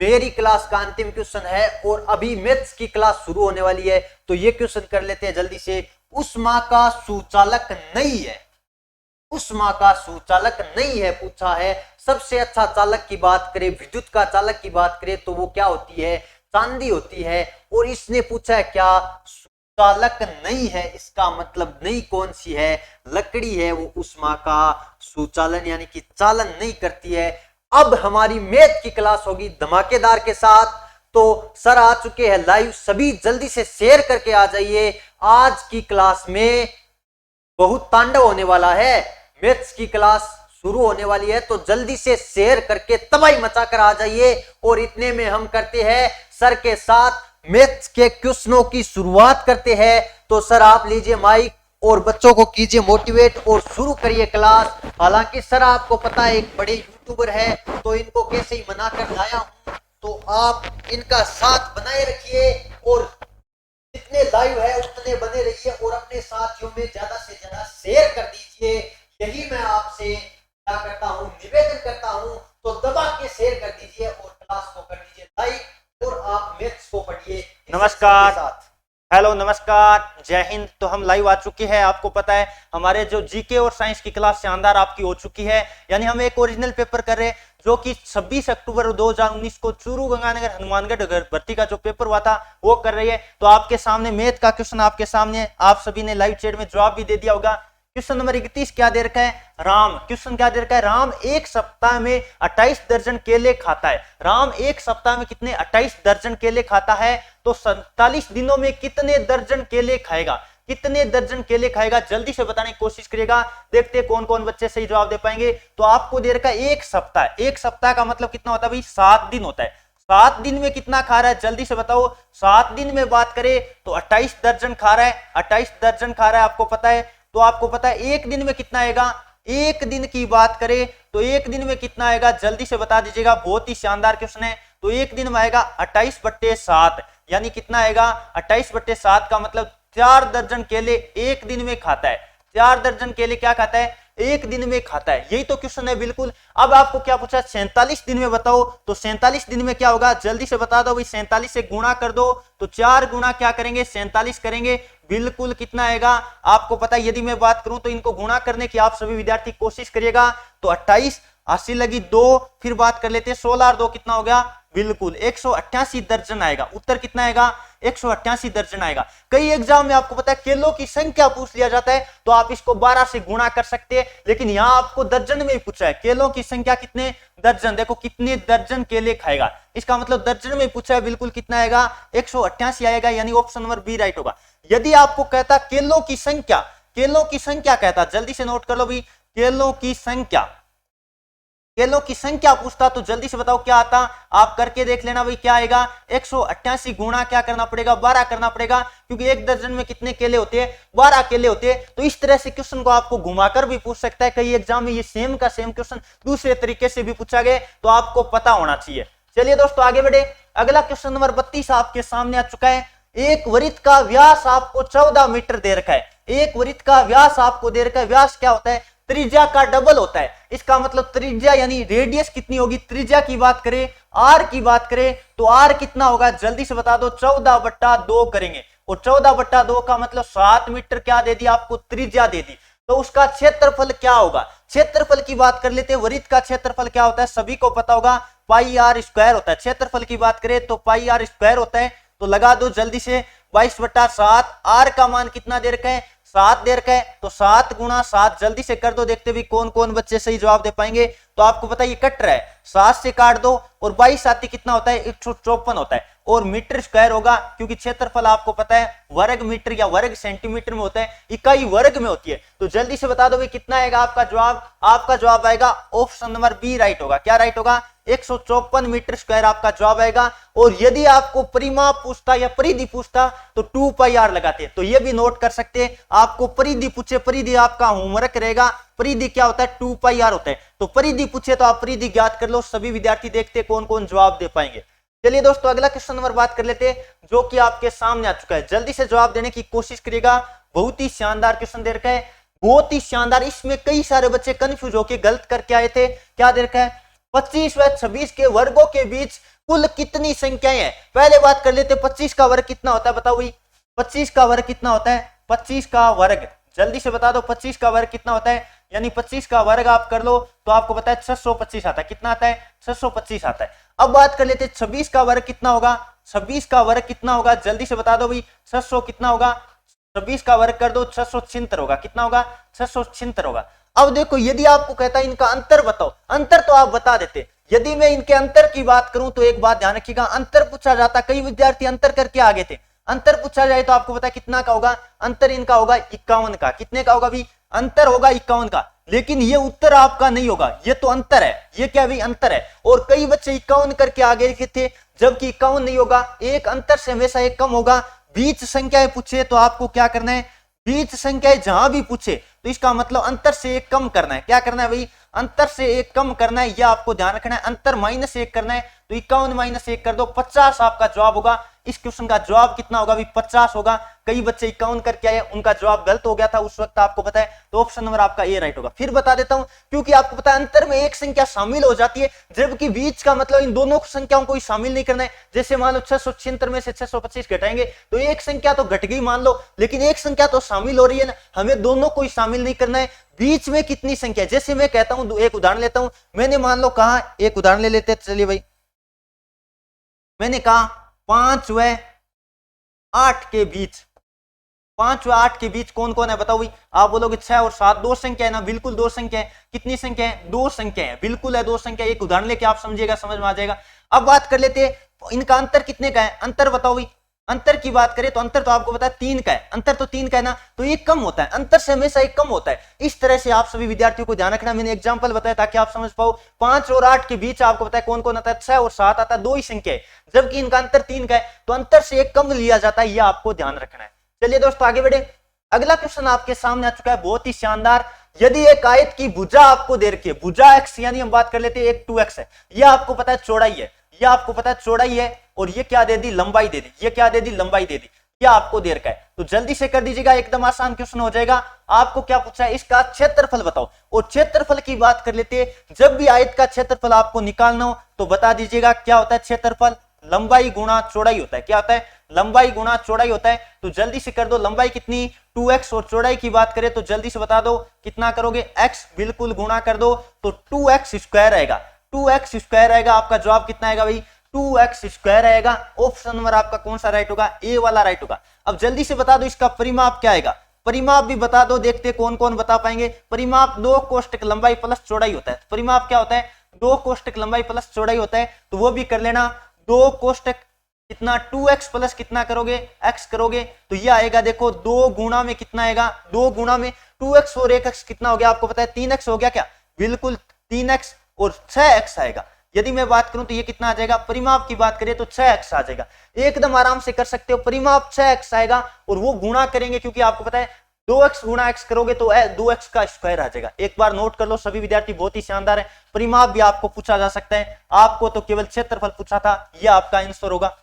मेरी क्लास का अंतिम क्वेश्चन है और अभी मैथ्स की क्लास शुरू होने वाली है, तो ये क्वेश्चन कर लेते हैं जल्दी से। ऊष्मा का सुचालक नहीं है, ऊष्मा का सुचालक नहीं है पूछा है। सबसे अच्छा चालक की बात करें, विद्युत का चालक की बात करें, तो वो क्या होती है? चांदी होती है। और इसने पूछा है क्या सुचालक नहीं है, इसका मतलब नहीं कौन सी है? लकड़ी है, वो ऊष्मा का सुचालन यानी कि चालन नहीं करती है। अब हमारी मैथ की क्लास होगी धमाकेदार के साथ, तो सर आ चुके हैं लाइव, सभी जल्दी से शेयर करके आ जाइए। आज की क्लास में बहुत तांडव होने वाला है, मैथ्स की क्लास शुरू होने वाली है, तो जल्दी से शेयर करके तबाही मचाकर आ जाइए। और इतने में हम करते हैं सर के साथ मैथ्स के क्वेश्चनों की शुरुआत करते हैं। तो सर आप लीजिए माइक और बच्चों को कीजिए मोटिवेट और शुरू करिए क्लास। हालांकि सर आपको पता है एक बड़े यूट्यूबर है, तो इनको कैसे ही मना कर लाया हूं, तो आप इनका साथ बनाए रखिए और जितने लाइव है उतने बने रहिए और अपने साथियों में ज्यादा से ज्यादा शेयर कर दीजिए। यही मैं आपसे क्या करता हूं, निवेदन करता हूं, तो दबा के शेयर कर दीजिए और क्लास को कर दीजिए लाइक और आप मैथ्स को पढ़िए। नमस्कार, हेलो, नमस्कार, जय हिंद। तो हम लाइव आ चुके हैं। आपको पता है हमारे जो जीके और साइंस की क्लास शानदार आपकी हो चुकी है, यानी हम एक ओरिजिनल पेपर कर रहे हैं जो कि 26 अक्टूबर 2019 को चूरू गंगानगर हनुमानगढ़ भर्ती का जो पेपर हुआ था वो कर रही है। तो आपके सामने मैथ का क्वेश्चन आपके सामने, आप सभी ने लाइव चैट में जवाब भी दे दिया होगा। क्वेश्चन नंबर 31 क्या दे रखा है? राम। क्वेश्चन क्या दे रखा है? राम एक सप्ताह में 28 दर्जन केले खाता है। राम एक सप्ताह में कितने? 28 दर्जन केले खाता है। तो 47 दिनों में कितने दर्जन केले खाएगा? कितने दर्जन केले खाएगा? जल्दी से बताने की कोशिश करिएगा। देखते हैं कौन कौन बच्चे सही जवाब दे पाएंगे। तो आपको दे रखा है एक सप्ताह। एक सप्ताह का मतलब कितना होता है भाई? 7 दिन होता है। 7 दिन में कितना खा रहा है? जल्दी से बताओ। 7 दिन में बात करें तो 28 दर्जन खा रहा है। 28 दर्जन खा रहा है, आपको पता है। तो आपको पता है एक दिन में कितना आएगा? एक दिन की बात करें तो एक दिन में कितना आएगा? जल्दी से बता दीजिएगा। बहुत ही शानदार क्वेश्चन है। तो एक दिन में आएगा 28/7, यानी कितना आएगा? 28/7 का मतलब 4 दर्जन केले एक दिन में खाता है। 4 दर्जन केले क्या खाता है? एक दिन में खाता है। यही तो क्वेश्चन है बिल्कुल। अब आपको क्या पूछा? 47 दिन में बताओ। तो 47 दिन में क्या होगा? जल्दी से बता दो भाई। 47 से गुणा कर दो, तो 4 गुणा क्या करेंगे? 47 करेंगे। बिल्कुल कितना आएगा? आपको पता है, यदि मैं बात करूं तो इनको गुणा करने की आप सभी विद्यार्थी कोशिश करिएगा। तो 28 80 लगी 2, फिर बात कर लेते हैं 16 और 2 कितना हो गया? बिल्कुल 188 दर्जन आएगा। उत्तर कितना आएगा? 188 दर्जन आएगा। कई एग्जाम में आपको पता है केलों की संख्या पूछ लिया जाता है, तो आप इसको 12 से गुणा कर सकते हैं, लेकिन यहां आपको दर्जन में ही पूछा है। केलों की संख्या कितने? दर्जन। देखो कितने दर्जन केले खाएगा, इसका मतलब दर्जन में पूछा है। बिल्कुल कितना आएगा? 188 आएगा, यानी ऑप्शन नंबर बी राइट होगा। यदि आपको कहता केलों की संख्या, केलों की संख्या कहता, जल्दी से नोट कर लो भाई, केलों की संख्या, केलों की संख्या पूछता तो जल्दी से बताओ क्या आता? आप करके देख लेना भाई, क्या आएगा? 188 गुणा क्या करना पड़ेगा? 12 करना पड़ेगा, क्योंकि एक दर्जन में कितने केले होते हैं? 12 केले होते हैं। तो इस तरह से क्वेश्चन को आपको घुमाकर भी पूछ सकता है। कई एग्जाम में ये सेम का सेम क्वेश्चन दूसरे तरीके से भी पूछा गया, तो आपको पता होना चाहिए। चलिए दोस्तों आगे बढ़े। अगला क्वेश्चन नंबर 32 आपके सामने आ चुका है। एक वृत्त का व्यास आपको 14 मीटर दे रखा है। एक वृत्त का व्यास आपको दे रखा है। व्यास क्या होता है? त्रिज्या का डबल होता है। इसका मतलब त्रिज्या यानी रेडियस कितनी होगी? त्रिज्या की बात करें, आर की बात करें, तो आर कितना होगा? जल्दी से बता दो। 14/2 करेंगे, और 14/2 का मतलब 7 मीटर क्या दे दी आपको? त्रिज्या दे दी। तो उसका क्षेत्रफल क्या होगा? क्षेत्रफल की बात कर लेते हैं। वृत्त का क्षेत्रफल क्या होता है? सभी को पता होगा, पाई आर स्क्वायर होता है। क्षेत्रफल की बात करें तो पाई आर स्क्वायर होता है। तो लगा दो जल्दी से। 22/7। आर का मान कितना दे रखा है, 7 दे रखा है, तो 7 गुणा 7 जल्दी से कर दो, देखते भी कौन कौन बच्चे सही जवाब दे पाएंगे। तो आपको पता है ये कट रहा है, 7 से काट दो और 22 साथी कितना होता है, 154 होता है, और मीटर स्क्वायर होगा क्योंकि क्षेत्रफल आपको पता है वर्ग मीटर या वर्ग सेंटीमीटर में होता है, इकाई वर्ग में होती है। तो जल्दी से बता दो भाई कितना आएगा आपका जवाब। आपका जवाब आएगा ऑप्शन नंबर बी राइट होगा। क्या राइट होगा, 154 मीटर स्क्वायर आपका जवाब आएगा। और यदि आपको परिमाप पूछता या परिधि पूछता तो 2πr लगाते, तो ये भी नोट कर सकते हैं। आपको परिधि पूछे, परिधि आपका होमवर्क रहेगा, परिधि क्या होता है, 2πr होता है। तो परिधि पूछे तो आप परिधि ज्ञात कर लो। सभी विद्यार्थी देखते कौन कौन जवाब दे पाएंगे। चलिए दोस्तों अगला क्वेश्चन नंबर बात कर लेते हैं जो कि आपके सामने आ चुका है। जल्दी से जवाब देने की कोशिश करिएगा, बहुत ही शानदार क्वेश्चन दे रखा है, बहुत ही शानदार। इसमें कई सारे बच्चे कंफ्यूज होकर गलत करके आए थे। क्या दे रखा है, 25 व 26 के वर्गों के बीच कुल कितनी संख्याएं हैं। पहले बात कर लेते 25 का वर्ग कितना होता है, बताओ भाई 25 का वर्ग कितना होता है, 25 का वर्ग जल्दी से बता दो 25 का वर्ग कितना होता है। यानी 25 का वर्ग आप कर लो तो आपको पता है 625 आता है। कितना आता है, 625 आता है। अब बात कर लेते 26 का वर्ग कितना होगा, 26 का वर्ग कितना होगा, जल्दी से बता दो भाई 600 कितना होगा, 26 का वर्ग कर दो 676 होगा। कितना होगा, 676 होगा। अब देखो यदि आपको कहता है इनका अंतर बताओ, अंतर तो आप बता देते। यदि मैं इनके अंतर की बात करूं तो एक बात ध्यान रखिएगा, अंतर पूछा जाता, कई विद्यार्थी अंतर करके आगे थे। अंतर पूछा जाए तो आपको पता है कितना का होगा, अंतर इनका होगा 51 का। कितने का होगा भी, अंतर होगा 51 का। लेकिन ये उत्तर आपका नहीं होगा, ये तो अंतर है, ये क्या भी अंतर है। और कई बच्चे 51 करके आगे थे, जबकि 51 नहीं होगा, एक अंतर से हमेशा एक कम होगा। बीच संख्याएं पूछे तो आपको क्या करना है, बीच संख्याएं जहां भी पूछे तो इसका मतलब अंतर से एक कम करना है। क्या करना है भाई, अंतर से एक कम करना है, यह आपको ध्यान रखना है। अंतर -1 करना है तो 51 - 1 कर दो, 50 आपका जवाब होगा। इस क्वेश्चन का जवाब कितना होगा भी, 50 होगा। कई बच्चे 51 करके आए, उनका जवाब गलत हो गया था उस वक्त, आपको पता है। तो ऑप्शन नंबर आपका ए राइट होगा। फिर बता देता हूं, क्योंकि आपको पता है अंतर में एक संख्या शामिल हो जाती है, जबकि बीच का मतलब इन दोनों संख्याओं को शामिल नहीं करना है। जैसे मान लो 676 में से 625 घटाएंगे तो एक संख्या तो घट गई मान लो, लेकिन एक संख्या तो शामिल हो रही है ना, हमें दोनों को शामिल नहीं करना है। बीच में कितनी संख्या, जैसे मैं कहता हूं, एक उदाहरण लेता हूं, मैंने मान लो कहा, एक उदाहरण ले लेते हैं, चलिए भाई, मैंने कहा 5 व 8 के बीच, 5 व 8 के बीच कौन कौन है बताओ भाई। आप बोलोगे 6 और 7, दो संख्या है ना, बिल्कुल दो संख्या है। कितनी संख्या है, दो संख्या है, बिल्कुल है दो संख्या। एक उदाहरण लेके आप समझिएगा, समझ में आ जाएगा। अब बात कर लेते हैं इनका अंतर कितने का है, अंतर बताओ भाई। अंतर की बात करें तो अंतर तो आपको पता है 3 का है, अंतर तो 3 का है ना, तो एक कम होता है, अंतर से हमेशा एक कम होता है। इस तरह से आप सभी विद्यार्थियों को ध्यान रखना, मैंने एग्जांपल बताया ताकि आप समझ पाओ। 5 और 8 के बीच आपको पता है कौन कौन आता है, 6 और 7 आता है, दो ही संख्या है, जबकि इनका अंतर 3 का है, तो अंतर से एक कम लिया जाता है, यह आपको ध्यान रखना है। चलिए दोस्तों आगे बढ़े। अगला क्वेश्चन आपके सामने आ चुका है, बहुत ही शानदार। यदि एक आयत की भुजा आपको दे रखी है, भुजा x, यानी हम बात कर लेते हैं एक 2x है, यह आपको पता है चौड़ाई है, यह आपको पता है चौड़ाई है, और ये क्या दे दी, लंबाई दे दी, ये क्या दे दी, लंबाई दे दी, यह आपको दे रखा है। तो जल्दी से कर दीजिएगा, एकदम आसान क्वेश्चन हो जाएगा। आपको क्या पूछा है, इसका क्षेत्रफल बताओ। और क्षेत्रफल की बात कर लेते हैं, जब भी आयत का क्षेत्रफल आपको निकालना हो तो बता दीजिएगा क्या होता है क्षेत्रफल, लंबाई गुणा चौड़ाई होता है। क्या होता है, लंबाई गुणा चौड़ाई होता है। तो जल्दी से कर दो, लंबाई कितनी 2x, और चौड़ाई की बात करें तो जल्दी से बता दो कितना करोगे, x बिल्कुल गुणा कर दो तो 2x स्क्वायर आएगा, 2x स्क्वायर आएगा। आपका जवाब कितना आएगा भाई, 2x स्क्वायर आएगा। ऑप्शन नंबर आपका कौन सा राइट होगा, ए वाला राइट होगा। अब जल्दी से बता दो इसका परिमाप क्या आएगा, परिमाप भी बता दो, देखते कौन कौन बता पाएंगे। परिमाप 2 कोष्ठक लंबाई प्लस चौड़ाई होता है। परिमाप क्या होता है, 2 कोष्ठक लंबाई प्लस चौड़ाई होता है, तो वो भी कर लेना। 2 कोष्ठक कितना, 2x प्लस कितना करोगे, x करोगे, तो ये आएगा देखो 2 गुणा में कितना आएगा, 2 गुणा में 2x और 1x कितना हो गया, आपको पता है 3x हो गया। क्या, बिल्कुल 3x और 6x आएगा। यदि मैं बात करूं तो ये कितना आ जाएगा, परिमाप की बात करें तो 6x आ जाएगा। एकदम आराम से कर सकते हो, परिमाप 6x आएगा और वो गुणा करेंगे, क्योंकि आपको पता है 2x गुणा x करोगे तो 2x का स्क्वायर आ जाएगा। एक बार नोट कर लो सभी विद्यार्थी, बहुत ही शानदार है। परिमाप भी आपको पूछा जा सकता है, आपको तो केवल क्षेत्रफल पूछा था, यह आपका आंसर होगा।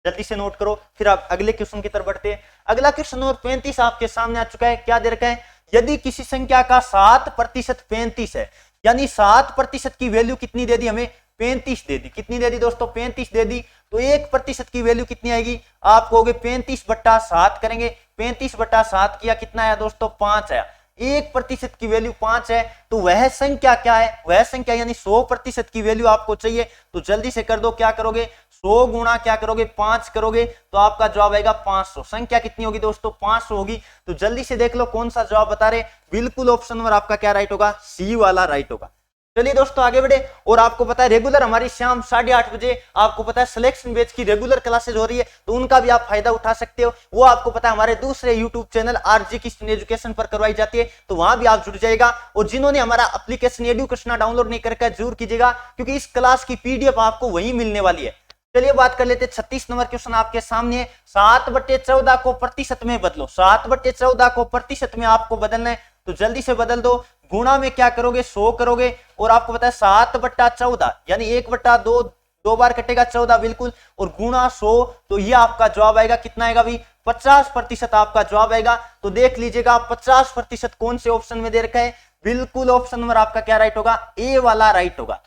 जल्दी से नोट करो, फिर आप अगले क्वेश्चन की तरफ बढ़ते हैं। अगला क्वेश्चन नंबर 35 आपके सामने आ चुका है। क्या दे रखा है, यदि किसी संख्या का 7% 35 है, यानी 7% की वैल्यू कितनी दे दी हमें, 35 दे दी। कितनी दे दी दोस्तों, 35 दे दी। तो 1% की वैल्यू कितनी आएगी, आप कहोगे 35/7 करेंगे, 35/7 किया कितना आया दोस्तों, 5 आया। 1% की वैल्यू 5 है, तो वह संख्या क्या है, वह संख्या यानी 100% की वैल्यू आपको चाहिए। तो जल्दी से कर दो, क्या करोगे 100 गुणा क्या करोगे 5 करोगे, तो आपका जवाब आएगा 500। संख्या कितनी होगी दोस्तों 500 होगी। तो जल्दी से देख लो कौन सा जवाब बता रहे, बिल्कुल ऑप्शन नंबर आपका क्या राइट होगा, सी वाला राइट होगा। चलिए दोस्तों आगे बढ़े। और आपको पता है रेगुलर हमारी शाम 8:30 बजे आपको पता है सिलेक्शन बैच की रेगुलर क्लासेज हो रही है, तो उनका भी आप फायदा उठा सकते हो। वो आपको पता है हमारे दूसरे YouTube channel RG Kishan education पर करवाई जाती है, तो वहां भी आप जुड़ जाएगा। और जिन्होंने हमारा एप्लीकेशन एडुकेशन डाउनलोड नहीं करके जरूर कीजिएगा, क्योंकि इस क्लास की पीडीएफ आपको वहीं मिलने वाली है। चलिए बात कर लेते हैं 36 नंबर क्वेश्चन आपके सामने। 7/14 को प्रतिशत में बदलो। 7/14 को प्रतिशत में आपको बदलना है, तो जल्दी से बदल दो। गुणा में क्या करोगे 100 करोगे, और आपको पता है 7/14 यानी 1/2 दो बार कटेगा 14 बिल्कुल, और गुणा 100, तो ये आपका जवाब आएगा कितना आएगा भाई 50% आपका जवाब आएगा। तो देख लीजिएगा 50% कौन से ऑप्शन में दे रखा है, बिल्कुल ऑप्शन नंबर आपका क्या राइट होगा, ए वाला राइट होगा।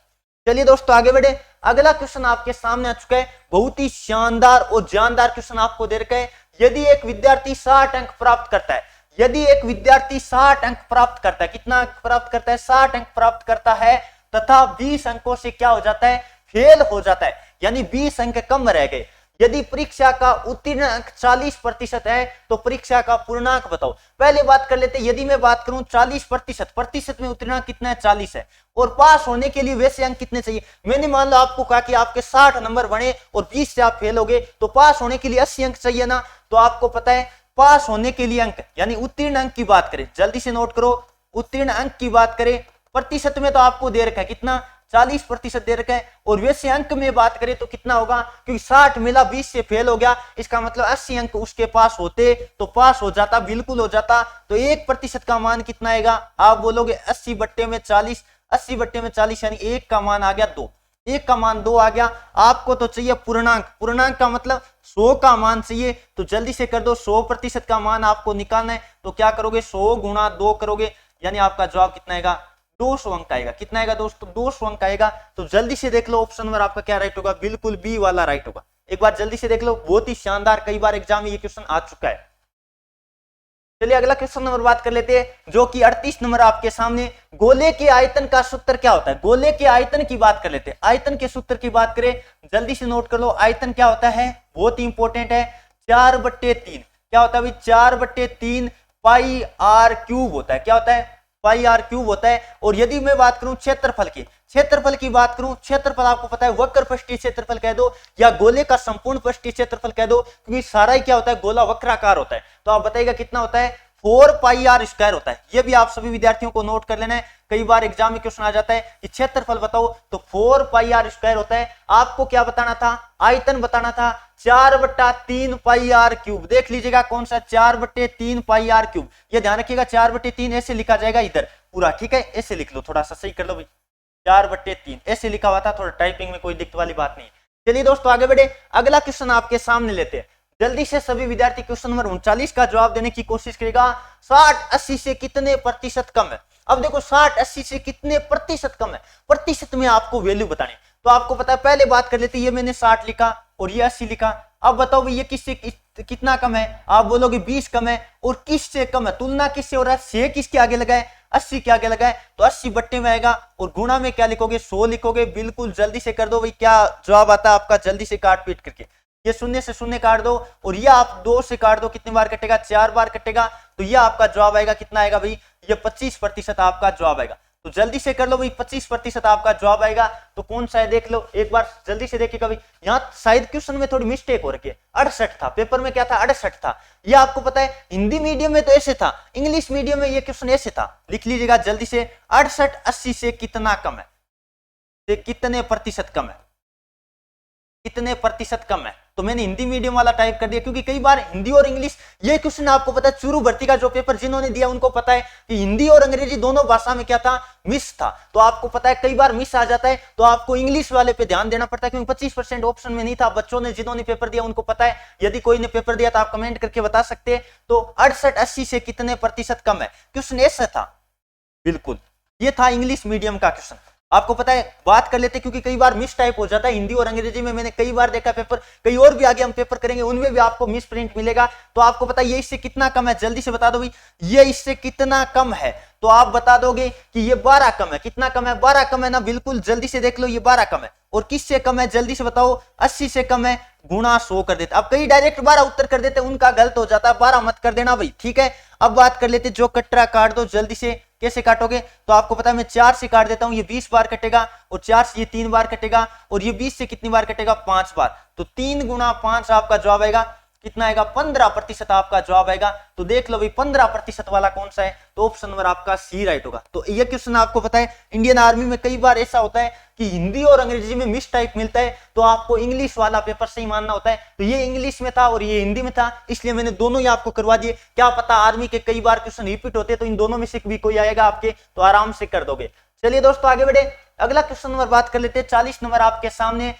चलिए दोस्तों आगे बढ़े। अगला क्वेश्चन आपके सामने आ चुका है, बहुत ही शानदार और जानदार क्वेश्चन आपको दे रखा है। यदि एक विद्यार्थी 60 अंक प्राप्त करता है, यदि एक विद्यार्थी 60 अंक प्राप्त करता है, कितना अंक प्राप्त करता है 60 अंक प्राप्त करता है, तथा 20 अंकों से क्या हो जाता है, फेल हो जाता है, यानी 20 अंक कम रह गए। यदि परीक्षा का उत्तीर्ण अंक 40% है, तो परीक्षा का पूर्णांक बताओ। पहले बात कर लेते हैं, यदि मैं बात करूं 40%, प्रतिशत में उत्तीर्ण अंक कितना है 40 है, और पास होने के लिए वैसे अंक कितने चाहिए। मैंने मान लो आपको कहा कि आपके 60 नंबर बने और 20 से आप फेल हो गए, तो पास होने के लिए 80 अंक चाहिए ना। तो आपको पता है पास होने के लिए अंक यानी उत्तीर्ण अंक की बात करें, जल्दी से नोट करो, उत्तीर्ण अंक की बात करें, प्रतिशत में तो आपको दे रखा है कितना 40% दे रखा है, और वैसे अंक में बात करें तो कितना होगा, क्योंकि 60 मिला 20 से फेल हो गया, इसका मतलब 80 अंक उसके पास होते तो पास हो जाता, बिल्कुल हो जाता। तो 1% का मान कितना आएगा, आप बोलोगे 80/40, 80/40 यानी 1 का मान आ गया 2, 1 का मान 2 आ गया। आपको तो चाहिए पूर्णांक, पूर्णांक का मतलब 100 का मान चाहिए, तो जल्दी से कर दो 100% का मान आपको निकालना है, तो क्या करोगे 100 गुणा 2 करोगे, यानी आपका जवाब कितना आएगा 200 अंक आएगा। कितना आएगा दोस्तों 200 अंक आएगा। तो जल्दी से देख लो ऑप्शन नंबर आपका क्या राइट होगा, बिल्कुल बी वाला राइट होगा। एक बार जल्दी से देख लो, बहुत ही शानदार, कई बार एग्जाम में ये क्वेश्चन आ चुका है। चलिए अगला क्वेश्चन नंबर बात कर लेते हैं, जो कि 38 नंबर आपके सामने। गोले के आयतन का सूत्र क्या होता है, गोले के आयतन की बात कर लेते हैं। आयतन के सूत्र की बात करें, जल्दी से नोट कर लो, आयतन क्या होता है, बहुत ही इंपॉर्टेंट है, 4/3। क्या होता है भाई 4/3 पाई आर क्यूब होता है। क्या होता है पाई आर क्यूब होता है। और यदि मैं बात करूं क्षेत्रफल की, क्षेत्रफल की बात करूं, क्षेत्रफल आपको पता है वक्र पृष्ठीय क्षेत्रफल कह दो या गोले का संपूर्ण पृष्ठीय क्षेत्रफल कह दो, क्योंकि सारा ही क्या होता है गोला वक्राकार होता है। तो आप बताइएगा कितना होता है 4πr² होता है। ये भी आप सभी विद्यार्थियों को नोट कर लेना है, कई बार एग्जाम में क्वेश्चन आ जाता है कि क्षेत्रफल बताओ, तो 4πr² होता है। आपको क्या बताना था, आयतन बताना था 4/3 πr क्यूब। देख लीजिएगा कौन सा 4/3 πr क्यूब, ये ध्यान रखिएगा 4/3 ऐसे लिखा जाएगा इधर पूरा, ठीक है, ऐसे लिख लो, थोड़ा सा सही कर लो भाई, 4/3 ऐसे लिखा हुआ था, थोड़ा टाइपिंग में कोई दिक्कत वाली बात नहीं। चलिए दोस्तों आगे बढ़े, अगला क्वेश्चन आपके सामने लेते हैं। जल्दी से सभी विद्यार्थी क्वेश्चन नंबर 39 का जवाब देने की कोशिश करेगा। 60-80 से कितने प्रतिशत कम है। अब देखो 60-80 से कितने प्रतिशत कम है, प्रतिशत में आपको वैल्यू बतानी। तो आपको पता है, पहले बात कर लेते हैं, ये मैंने 60 लिखा और ये 80 लिखा। अब बताओ भाई ये किससे कितना कम है, आप बोलोगे 20 कम है, और किससे कम है, तुलना किससे हो रहा है, 6 किसके आगे लगाए 80 के आगे लगाए, तो 80 बट्टे में आएगा, और गुणा में क्या लिखोगे 100 लिखोगे। बिल्कुल जल्दी से कर दो भाई, क्या जवाब आता है आपका, जल्दी से काट पीट करके, ये 0 से 0 काट दो, और ये आप 2 से काट दो, कितनी बार कटेगा 4 बार कटेगा, तो ये आपका जवाब आएगा कितना आएगा भाई, ये 25% आपका जवाब आएगा। तो जल्दी से कर लो भाई, 25% आपका जवाब आएगा। तो कौन सा है देख लो एक बार जल्दी से देखिएगा भाई, यहाँ शायद क्वेश्चन में थोड़ी मिस्टेक हो रखी है, 68 था, पेपर में क्या था 68 था। ये आपको पता है हिंदी मीडियम में तो ऐसे था, इंग्लिश मीडियम में ये क्वेश्चन ऐसे था, लिख लीजिएगा जल्दी से, 68-80 से कितना कम है, से कितने प्रतिशत कम है, कितने प्रतिशत कम है। तो मैंने हिंदी मीडियम वाला टाइप कर दिया, क्योंकि कई बार हिंदी और इंग्लिश, ये क्वेश्चन आपको पता है चूरू भर्ती का जो पेपर जिन्होंने दिया उनको पता है कि हिंदी और अंग्रेजी दोनों भाषा में क्या था, मिस था। तो आपको पता है कई बार मिस आ जाता है, तो आपको इंग्लिश वाले पे ध्यान देना पड़ता है, क्योंकि 25% ऑप्शन में नहीं था। बच्चों ने जिन्होंने पेपर दिया उनको पता है, यदि कोई ने पेपर दिया तो आप कमेंट करके बता सकते हैं। तो 68-80 से कितने प्रतिशत कम है, क्वेश्चन ऐसा था, बिल्कुल ये था इंग्लिश मीडियम का क्वेश्चन। आपको पता है, बात कर लेते क्योंकि कई बार मिस टाइप हो जाता है हिंदी और अंग्रेजी में, मैंने कई बार देखा पेपर, कई और भी आगे हम पेपर करेंगे उनमें भी आपको मिस प्रिंट मिलेगा। तो आपको पता है ये इससे कितना कम है, जल्दी से बता दो भाई, ये इससे कितना कम है, तो आप बता दोगे कि ये 12 कम है। कितना कम है? 12 कम है ना, बिल्कुल जल्दी से देख लो, ये 12 कम है। और किससे कम है जल्दी से बताओ? 80 से कम है, गुणा 100 कर देते। अब कई डायरेक्ट 12 उत्तर कर देते, उनका गलत हो जाता है, 12 मत कर देना भाई, ठीक है। अब बात कर लेते, जो कटरा काट दो जल्दी से, कैसे काटोगे? तो आपको पता है मैं 4 से काट देता हूं, ये 20 बार कटेगा, और 4 से ये 3 बार कटेगा, और ये 20 से कितनी बार कटेगा? 5 बार। तो 3 गुणा 5 आपका जवाब आएगा, कितना आएगा? 15% आपका जवाब आएगा। तो देख लो भाई 15% वाला कौन सा है, तो ऑप्शन नंबर आपका सी राइट होगा। तो ये क्वेश्चन आपको पता है इंडियन आर्मी में कई बार ऐसा होता है कि हिंदी और अंग्रेजी में मिस टाइप मिलता है, तो आपको इंग्लिश वाला पेपर सही मानना होता है। तो ये इंग्लिश में था और ये हिंदी में था, इसलिए मैंने दोनों ही आपको करवा दिए। क्या पता आर्मी के कई बार क्वेश्चन रिपीट होते तो इन दोनों में से भी कोई आएगा आपके, तो आराम से कर दोगे। चलिए दोस्तों आगे बढ़े, अगला क्वेश्चन नंबर बात कर लेते हैं। 40 नंबर आपके सामने,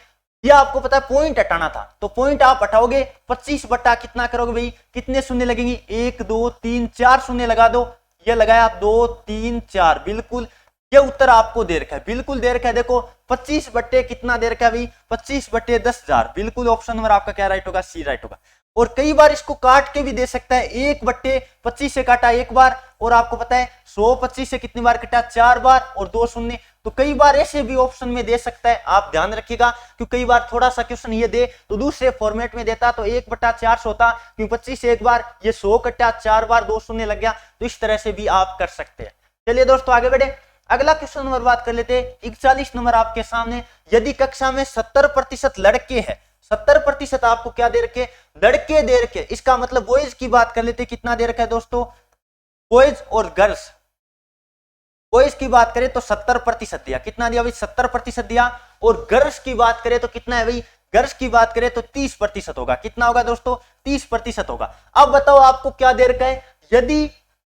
ये आपको पता है पॉइंट हटाना था, तो पॉइंट आप हटाओगे, 25 बट्टा कितना करोगे भाई? कितने शून्य लगेंगे? 1 2 3 4 शून्य लगा दो। ये लगाया 2 3 4, बिल्कुल ये उत्तर आपको दे रखा है, बिल्कुल दे रखा है। देखो 25 बट्टे कितना दे रखा है भाई? 25 बट्टे 10,000, बिल्कुल ऑप्शन नंबर आपका क्या राइट होगा? सी राइट होगा। और कई बार इसको काट के भी दे सकता है, 1 बट्टे 25 से काटा 1 बार, और आपको पता है 100 25 से कितनी बार कटा? 4 बार, और 2 शून्य। तो कई बार ऐसे भी ऑप्शन में दे सकता है, आप ध्यान रखिएगा, क्योंकि कई बार थोड़ा सा क्वेश्चन ये दे तो दूसरे फॉर्मेट में देता, तो 1/4 होता, क्योंकि 25 से 1 बार, ये 100 कटा 4 बार, 2 शून्य लग गया, तो इस तरह से भी आप कर सकते हैं। चलिए दोस्तों आगे बढ़े, अगला क्वेश्चन नंबर बात कर लेते हैं। 41 नंबर आपके सामने, यदि कक्षा में 70% लड़के हैं, 70% आपको क्या दे रखे? लड़के दे रखे, इसका मतलब बॉयज की बात कर लेते, कितना दे रखा है दोस्तों? बॉयज और गर्ल्स, बॉयज की बात करें तो 70% दिया, कितना दिया भाई? 70% दिया। और गर्ल्स की बात करें तो कितना है भाई? गर्ल्स की बात करें तो 30% होगा। कितना होगा दोस्तों? 30% होगा। अब बताओ आपको क्या दे रखा है? यदि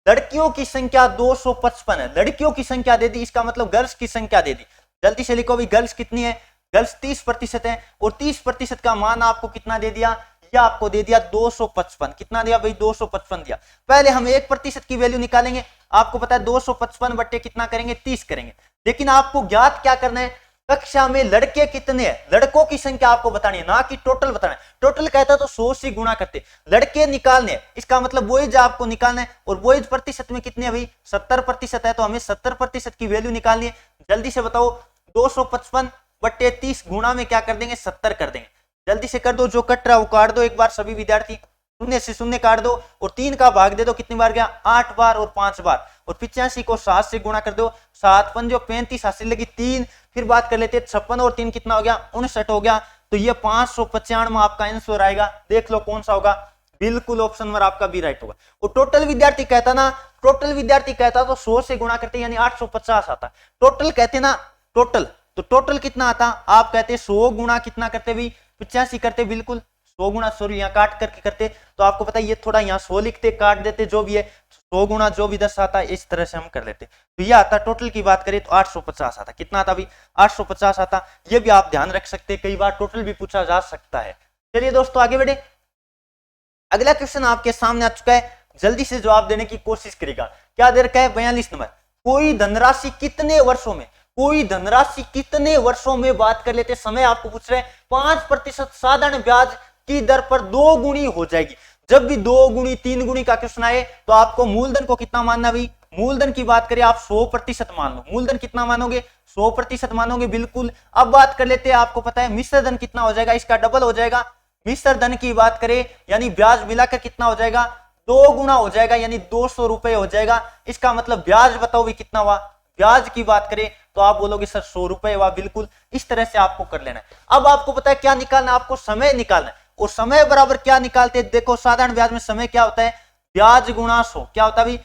लड़कियों की संख्या 255 है, लड़कियों की संख्या दे दी, इसका मतलब गर्ल्स की संख्या दे दी। जल्दी से लिखो भाई, गर्ल्स कितनी है? गर्ल्स 30% है, और 30% का मान आपको कितना दे दिया? ये आपको दे दिया 255। कितना दिया भाई? 255 दिया। पहले हम 1% की वैल्यू निकालेंगे, आपको पता है 255 बट्टे कितना करेंगे? 30 करेंगे। लेकिन आपको ज्ञात क्या करना है? कक्षा में लड़के कितने हैं, लड़कों की संख्या आपको बतानी है, ना कि टोटल बताना है। टोटल कहता तो 100 से गुणा करते, लड़के निकालने, इसका मतलब बॉयज आपको निकालना है। और बॉयज प्रतिशत में कितने है भाई? 70% है, तो हमें 70% की वैल्यू निकालनी है। जल्दी से बताओ, 255 बट्टे 30 गुणा में क्या कर देंगे? 70 कर देंगे। जल्दी से कर दो, जो कट रहा है वो काट दो एक बार सभी विद्यार्थी, शून्य से शून्य काट दो, और 3 का भाग दे दो, कितनी बार गया? 8 बार, और 5 बार। और 85 को 7 से गुणा कर दो, 7 पंजो 35, हासिल लगी 3। फिर बात कर लेते हैं 56 और 3 कितना हो गया? 59 हो गया। तो ये 595 आपका आंसर आएगा। देख लो कौन सा होगा, बिल्कुल ऑप्शन नंबर आपका बी राइट होगा। और टोटल विद्यार्थी कहता ना, टोटल विद्यार्थी कहता तो 100 से गुणा करते यानी 850 आता। टोटल कहते ना, टोटल, तो टोटल कितना आता? आप कहते 100 गुणा कितना करते भाई? 85 करते, बिल्कुल 100 गुणा, सॉरी यहाँ काट करके करते, तो आपको पता है ये थोड़ा यहाँ 100 लिखते, काट देते, जो भी है 100 गुणा जो भी 10 आता है, इस तरह से हम कर लेते। तो ये आता, टोटल की बात करें तो 850 आता। कितना आता भाई? 850 आता। ये भी आप ध्यान रख सकते हैं, कई बार टोटल भी पूछा जा सकता है। चलिए दोस्तों आगे बढ़े, अगला क्वेश्चन आपके सामने आ चुका है, जल्दी से जवाब देने की कोशिश करेगा। क्या दे रखा है? 42 नंबर, कोई धनराशि कितने वर्षों में, कोई धनराशि कितने वर्षों में, बात कर लेते समय आपको पूछ रहे हैं। 5% साधारण ब्याज की दर पर 2 गुणी हो जाएगी। जब भी 2 गुणी 3 गुणी का क्वेश्चन आए तो आपको मूलधन को कितना मानना भाई? मूलधन की बात करें आप 100% मान लो। मूलधन कितना मानोगे? 100% मानोगे, बिल्कुल। अब बात कर लेते हैं, आपको पता है मिश्र धन कितना हो जाएगा? इसका डबल हो जाएगा। मिश्र धन की बात करें यानी ब्याज मिलाकर कितना हो जाएगा? 2 गुना हो जाएगा, यानी 200 रुपए हो जाएगा। इसका मतलब ब्याज बताओ भी कितना हुआ? ब्याज की बात करें तो आप बोलोगे सर 100 रुपए हुआ, बिल्कुल इस तरह से आपको कर लेना है। अब आपको पता है क्या निकालना है? आपको समय निकालना है। और समय बराबर क्या निकालते हैं? देखो साधारण ब्याज में समय क्या होता है? ब्याज गुणा 100। क्या होता है भाई?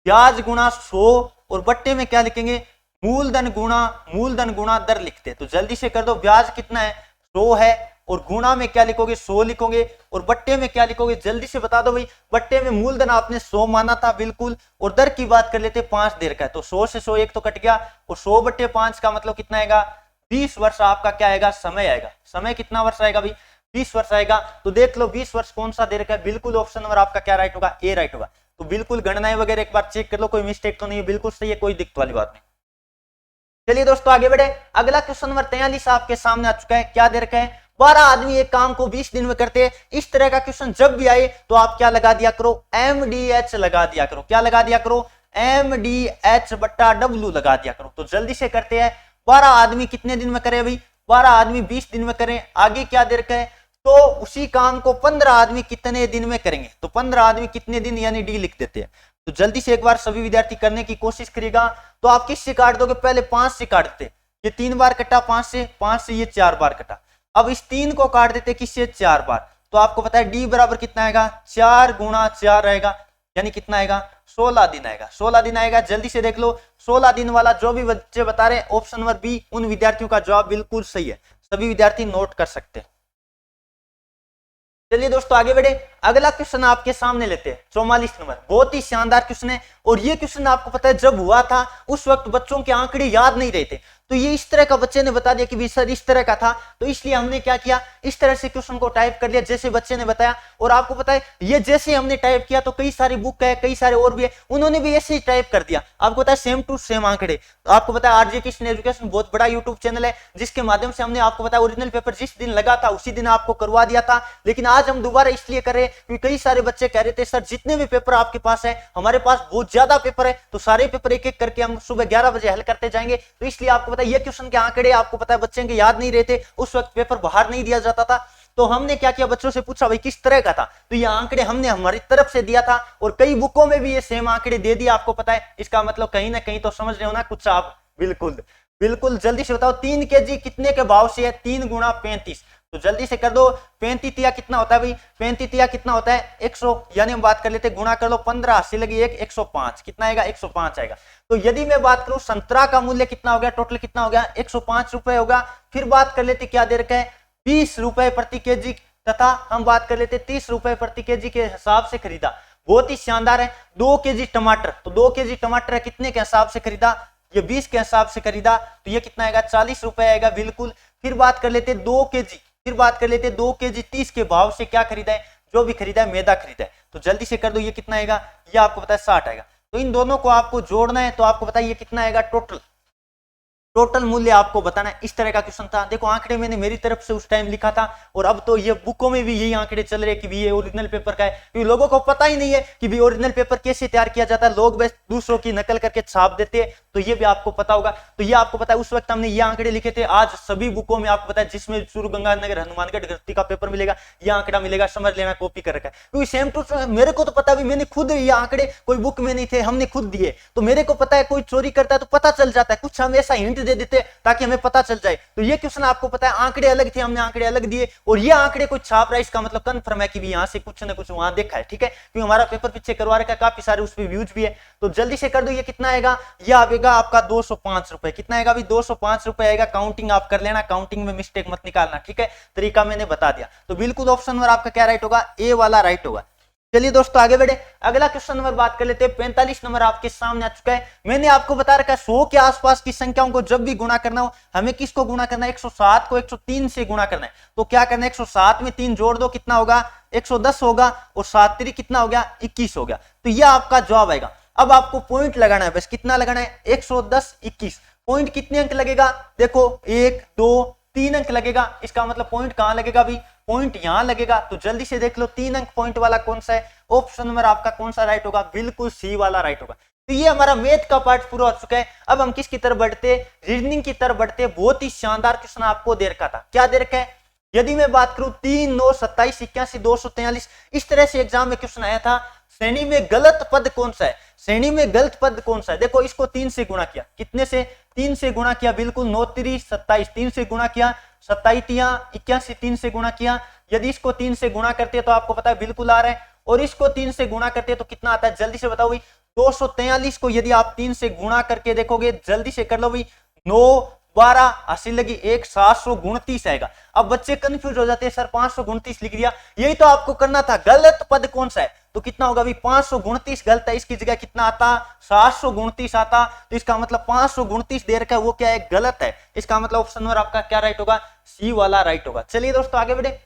ब्याज गुणा 100, और बट्टे में क्या लिखेंगे? मूलधन गुणा दर लिखते हैं। तो जल्दी से कर दो, ब्याज कितना है? 100 है, और गुणा में क्या लिखोगे? 100 लिखोगे, और बट्टे में क्या लिखोगे? जल्दी से बता दो भाई। बट्टे में मूलधन आपने 100 माना था, बिल्कुल। और दर की बात कर लेते, 5 दे रखा है, तो 100 से 100 एक तो कट गया, और 100 बट्टे 5 का मतलब कितना आएगा? 20 वर्ष आपका क्या आएगा? समय आएगा। समय कितना वर्ष आएगा भाई? 20 वर्ष आएगा। तो देख लो 20 वर्ष कौन सा दे रखा है? बिल्कुल ऑप्शन नंबर आपका क्या राइट होगा? ए राइट होगा। तो बिल्कुल गणनाएं वगैरह एक बार चेक कर लो, कोई मिस्टेक तो नहीं है, बिल्कुल सही है, कोई दिक्कत वाली बात नहीं। चलिए दोस्तों आगे बढ़े। अगला क्वेश्चन नंबर 43 आपके सामने आ चुका है। क्या दे रखा है? 12 आदमी एक काम को 20 दिन में करते हैं। इस तरह का क्वेश्चन जब भी आए तो आप क्या लगा दिया करो? MDH लगा दिया करो। क्या लगा दिया करो? MDH बट्टा W लगा दिया करो। तो जल्दी से करते हैं। 12 आदमी कितने दिन में करें भाई? 12 आदमी 20 दिन में करें। आगे क्या दे रखा है? तो उसी काम को 15 आदमी कितने दिन में करेंगे? तो 15 आदमी कितने दिन, यानी डी लिख देते हैं। तो जल्दी से एक बार सभी विद्यार्थी करने की कोशिश करिएगा। तो आप किससे काट दोगे? पहले 5 से काटते। ये 3 बार कटा 5 से ये 4 बार कटा। अब इस 3 को काट देते किससे? 4 बार। तो आपको पता है डी बराबर कितना आएगा? 4 गुणा 4 आएगा, यानी कितना आएगा? 16 दिन आएगा। 16 दिन आएगा। जल्दी से देख लो, 16 दिन वाला जो भी बच्चे बता रहे ऑप्शन नंबर बी, उन विद्यार्थियों का जवाब बिल्कुल सही है। सभी विद्यार्थी नोट कर सकते हैं। चलिए दोस्तों आगे बढ़े। अगला क्वेश्चन आपके सामने लेते हैं 44 नंबर। बहुत ही शानदार क्वेश्चन है और ये क्वेश्चन आपको पता है जब हुआ था उस वक्त बच्चों के आंकड़े याद नहीं रहे थे। तो ये इस तरह का बच्चे ने बता दिया कि भी सर इस तरह का था, तो इसलिए हमने क्या किया, इस तरह से क्वेश्चन को टाइप कर लिया जैसे बच्चे ने बताया। और आपको पता है ये जैसे हमने टाइप किया तो कई सारी बुक है, कई सारे और भी है, उन्होंने भी ऐसे ही टाइप कर दिया। आपको पता है सेम टू सेम आंकड़े। तो आपको पता है आरजे किशन एजुकेशन बहुत बड़ा यूट्यूब चैनल है जिसके माध्यम से हमने आपको पता है ओरिजिनल पेपर जिस दिन लगा था उसी दिन आपको करवा दिया था। लेकिन आज हम दोबारा इसलिए कर रहे हैं क्योंकि कई सारे बच्चे कह रहे थे सर जितने भी पेपर आपके पास है, हमारे पास बहुत ज्यादा पेपर है, तो सारे पेपर एक एक करके हम सुबह 11 बजे हल करते जाएंगे। तो इसलिए आपको पता है ये क्वेश्चन के आंकड़े आपको पता है बच्चे के याद नहीं रहते, उस वक्त पेपर बाहर नहीं दिया जाता था। तो हमने क्या किया, बच्चों से पूछा भाई किस तरह का था, तो ये आंकड़े हमने हमारी तरफ से दिया था और कई बुकों में भी ये सेम आंकड़े दे दिए आपको पता है। इसका मतलब कहीं ना कहीं तो समझ रहे हो ना कुछ आप? बिल्कुल बिल्कुल। जल्दी से बताओ 3 केजी कितने के भाव से है? 3 गुणा 35। तो जल्दी से कर दो। 35 कितना होता है भाई? 35 कितना होता है? 100, यानी हम बात कर लेते गुणा कर लो 15 80 लगी 105, कितना आएगा? 105 आएगा। तो यदि मैं बात करूं संतरा का मूल्य कितना हो गया, टोटल कितना हो गया? 105 रुपए होगा। फिर बात कर लेते क्या दे रखा है? 20 रुपए प्रति केजी, तथा हम बात कर लेते 30 रुपए प्रति केजी के हिसाब से खरीदा। बहुत ही शानदार है। 2 केजी टमाटर, तो 2 केजी टमाटर कितने के हिसाब से खरीदा? ये 20 के हिसाब से खरीदा, तो ये कितना आएगा? 40 रुपए आएगा। बिल्कुल। फिर बात कर लेते 2 केजी, फिर बात कर लेते 2 केजी 30 के भाव से क्या खरीदा है? जो भी खरीदा है मैदा खरीदा है। तो जल्दी से कर दो, ये कितना आएगा? ये आपको पता है 60 आएगा। तो इन दोनों को आपको जोड़ना है, तो आपको पता है ये कितना आएगा? टोटल मूल्य आपको बताना है। इस तरह का क्वेश्चन था। देखो आंकड़े मैंने मेरी तरफ से उस टाइम लिखा था और अब तो ये बुकों में भी यही आंकड़े चल रहे कि भी ये ओरिजिनल पेपर का है, क्योंकि लोगों को पता ही नहीं है कि भी ओरिजिनल पेपर कैसे तैयार किया जाता है। लोग बस दूसरों की नकल करके छाप देते हैं, तो ये भी आपको पता होगा। तो ये आपको पता है उस वक्त हमने ये आंकड़े लिखे थे। आज सभी बुकों में आपको पता है जिसमें सूर्यगंगानगर हनुमानगढ़ भर्ती का पेपर मिलेगा, ये आंकड़ा मिलेगा, समझ लेना, कॉपी कर रखा है। क्योंकि सेम टू मेरे को तो पता भी, मैंने खुद ये आंकड़े कोई बुक में नहीं थे, हमने खुद दिए, तो मेरे को पता है कोई चोरी करता है तो पता चल जाता है। कुछ हम ऐसा हिंट दे देते ताकि हमें पता चल जाए। तो ये क्वेश्चन आपको पता है आंकड़े अलग थे, हमने आंकड़े अलग दिए और ये आंकड़े कुछ छाप रहा है, इसका मतलब कंफर्म है कि भी यहां से कुछ ना कुछ वहां देखा है। ठीक है, क्योंकि हमारा पेपर पीछे करवा रखा है, काफी सारे उस पर व्यूज भी है। तो जल्दी से कर दो, ये कितना आएगा? ये आएगा आपका 205 रुपए। कितना आएगा भाई? 205 रुपए आएगा। काउंटिंग आप कर लेना, काउंटिंग में मिस्टेक मत निकालना। ठीक है, तरीका मैंने बता दिया। तो बिल्कुल ऑप्शन नंबर आपका क्या राइट होगा? ए वाला राइट होगा। चलिए दोस्तों आगे बढ़े। अगला क्वेश्चन नंबर बात कर लेते हैं। 45 नंबर आपके सामने आ चुका है। मैंने आपको बता रखा है 100 के आसपास की संख्याओं को जब भी गुणा करना हो, हमें किसको गुणा करना है? 107 को 103 से गुणा करना है। तो क्या करना है? 107 में 3 जोड़ दो, कितना होगा? 110 होगा और 7 3 कितना हो गया? 21 हो गया। तो यह आपका जवाब आएगा। अब आपको पॉइंट लगाना है, बस कितना लगाना है? 110 21। पॉइंट कितने अंक लगेगा? देखो 1 2 3 अंक लगेगा। इसका मतलब पॉइंट कहां लगेगा भाई? पॉइंट यहां लगेगा। तो जल्दी से देख लो 3 अंक पॉइंट वाला कौन सा है? ऑप्शन नंबर आपका कौन सा राइट होगा? बिल्कुल सी वाला राइट होगा। तो ये हमारा मैथ का पार्ट पूरा हो चुका है। अब हम किसकी तरफ बढ़ते? रीजनिंग की तरफ बढ़ते। बहुत ही शानदार क्वेश्चन आपको दे रखा था। क्या दे रखा है? यदि मैं बात करूं 3 9 27 81 243, इस तरह से एग्जाम में क्वेश्चन आया था। श्रेणी में गलत पद कौन सा है? श्रेणी में गलत पद कौन सा है? देखो इसको 3 से गुणा किया, कितने से? 3 से गुणा किया। बिल्कुल 9 3 27, 3 से गुणा किया। 27 81, 3 से गुणा किया। यदि इसको 3 से गुणा करते तो आपको पता है बिल्कुल आ रहा है, और इसको 3 से गुणा करते तो कितना आता है? जल्दी से बताओ भाई। 243 को यदि आप 3 से गुणा करके देखोगे, जल्दी से कर लो भाई। 9 12 80 लगी 1 729 आएगा। अब बच्चे कंफ्यूज हो जाते हैं, सर 529 लिख दिया। यही तो आपको करना था। गलत पद कौन सा है? तो कितना होगा भाई? 529 गलत है, इसकी जगह कितना आता? 729 आता। तो इसका मतलब 529 दे रखा है, वो क्या है? गलत है। इसका मतलब ऑप्शन नंबर आपका क्या राइट होगा? सी वाला राइट होगा। चलिए दोस्तों आगे बढ़े।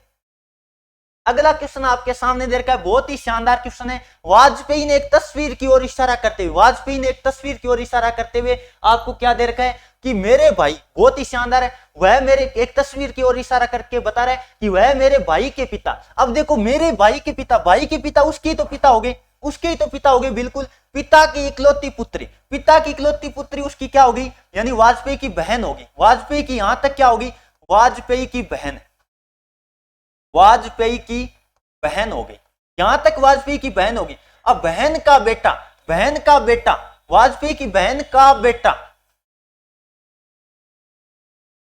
अगला क्वेश्चन आपके सामने दे रखा है। बहुत ही शानदार क्वेश्चन है। वाजपेयी ने एक तस्वीर की ओर इशारा करते हुए, वाजपेयी ने एक तस्वीर की ओर इशारा करते हुए आपको क्या दे रखा है? कि मेरे भाई, बहुत ही शानदार है, वह मेरे, एक तस्वीर की ओर इशारा करके बता रहा है कि वह मेरे भाई के पिता। अब देखो मेरे भाई के पिता, भाई के पिता उसके ही तो पिता हो गए, उसके ही तो पिता हो गए, बिल्कुल पिता की इकलौती पुत्री, पिता की इकलौती पुत्री उसकी क्या होगी, यानी वाजपेयी की बहन होगी। वाजपेयी की यहां तक क्या होगी, वाजपेयी की बहन, वाजपेयी की बहन हो गई, यहां तक वाजपेयी की बहन होगी। अब बहन का बेटा, बहन का बेटा, वाजपेयी की बहन का बेटा,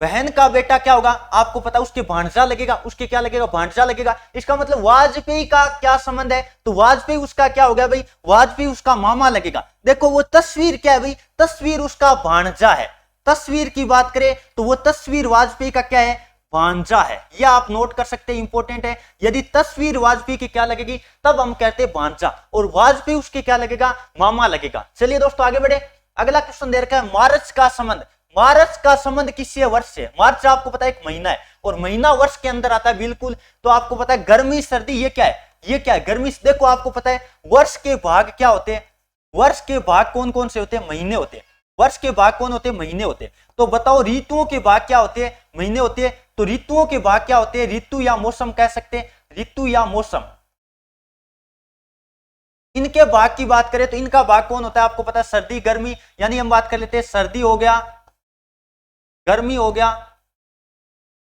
बहन का बेटा क्या होगा, आपको पता, उसके भांजा लगेगा, उसके क्या लगेगा, भांजा लगेगा। इसका मतलब वाजपेयी का क्या संबंध है, तो वाजपेयी उसका क्या हो गया भाई, वाजपेयी उसका मामा लगेगा। देखो वो तस्वीर क्या है भाई, तस्वीर उसका भांजा है। तस्वीर की बात करें तो वो तस्वीर वाजपेयी का क्या है, भांजा है। यह आप नोट कर सकते हैं, इंपॉर्टेंट है। यदि तस्वीर वाजपेयी की क्या लगेगी, तब हम कहते हैं भांजा, और वाजपेयी उसके क्या लगेगा, मामा लगेगा। चलिए दोस्तों आगे बढ़े। अगला क्वेश्चन दे रखा है मार्च का संबंध। मार्च का संबंध किससे, वर्ष से। मार्च आपको पता है एक महीना है, और महीना वर्ष के अंदर आता है, बिल्कुल। तो आपको पता है गर्मी सर्दी, ये क्या है, ये क्या है, गर्मी। देखो आपको पता है वर्ष के भाग क्या होते हैं, वर्ष के भाग कौन कौन से होते हैं, महीने होते हैं। वर्ष के भाग कौन होते हैं, महीने होते हैं। तो बताओ ऋतुओं के भाग क्या होते हैं, महीने होते हैं। तो ऋतुओं के भाग क्या होते हैं, ऋतु या मौसम कह सकते हैं, ऋतु या मौसम। इनके भाग की बात करें तो इनका भाग कौन होता है, आपको पता है सर्दी गर्मी, यानी हम बात कर लेते हैं सर्दी हो गया, गर्मी हो गया,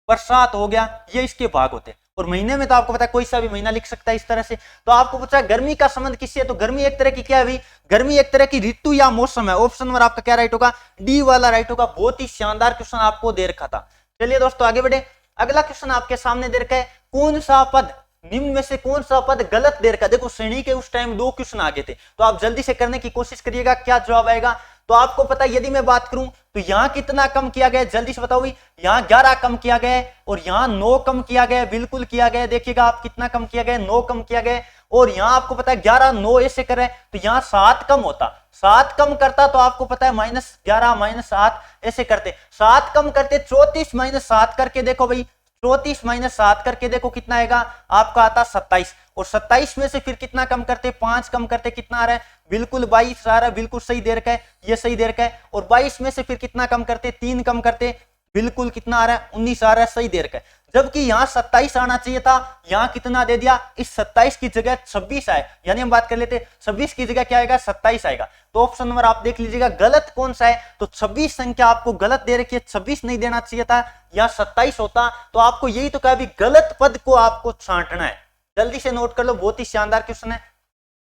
बरसात हो गया, ये इसके भाग होते हैं। और महीने में तो आपको पता है कोई सा भी महीना लिख सकता है इस तरह से। तो आपको पता है गर्मी का संबंध किससे है, तो गर्मी एक तरह की क्या है भाई, गर्मी एक तरह की ऋतु या मौसम है। ऑप्शन नंबर आपका क्या राइट होगा, डी वाला राइट होगा। बहुत ही शानदार क्वेश्चन आपको दे रखा था। चलिए दोस्तों आगे बढ़े। अगला क्वेश्चन आपके सामने दे रखा है, कौन सा पद, निम्न में से कौन सा पद गलत दे रखा है। देखो श्रेणी के उस टाइम 2 क्वेश्चन आगे थे, तो आप जल्दी से करने की कोशिश करिएगा, क्या जवाब आएगा। तो आपको पता है यदि मैं बात करूं तो यहां कितना कम किया गया है, जल्दी से बताओ भाई। यहां 11 कम किया गया है, और यहां 9 कम किया गया है, बिल्कुल किया गया है। देखिएगा आप कितना कम किया गया है, 9 कम किया गया है। और यहां आपको पता है 11 9 ऐसे कर रहे हैं, तो यहां 7 कम होता, 7 कम करता तो आपको पता है -11 -7 ऐसे करते, 7 कम करते 34 -7 करके देखो भाई, 34 -7 करके देखो कितना आएगा, आपका आता 27। और 27 में से फिर कितना कम करते, 5 कम करते, कितना आ रहा है, बिल्कुल 22 आ रहा है, बिल्कुल सही दे रखा है, ये सही दे रखा है। और 22 में से फिर कितना कम करते, 3 कम करते, बिल्कुल कितना आ रहा है, 19 आ रहा है, सही दे रखा है। जबकि यहाँ 27 आना चाहिए था, यहाँ कितना दे दिया, इस 27 की जगह 26 आए, यानी हम बात कर लेते 26 की जगह क्या आएगा, 27 आएगा। तो ऑप्शन नंबर आप देख लीजिएगा गलत कौन सा है, तो 26 संख्या आपको गलत दे रखी है, 26 नहीं देना चाहिए था, या 27 होता। तो आपको यही तो कहा भी गलत पद को आपको छांटना है। जल्दी से नोट कर लो, बहुत ही शानदार क्वेश्चन है।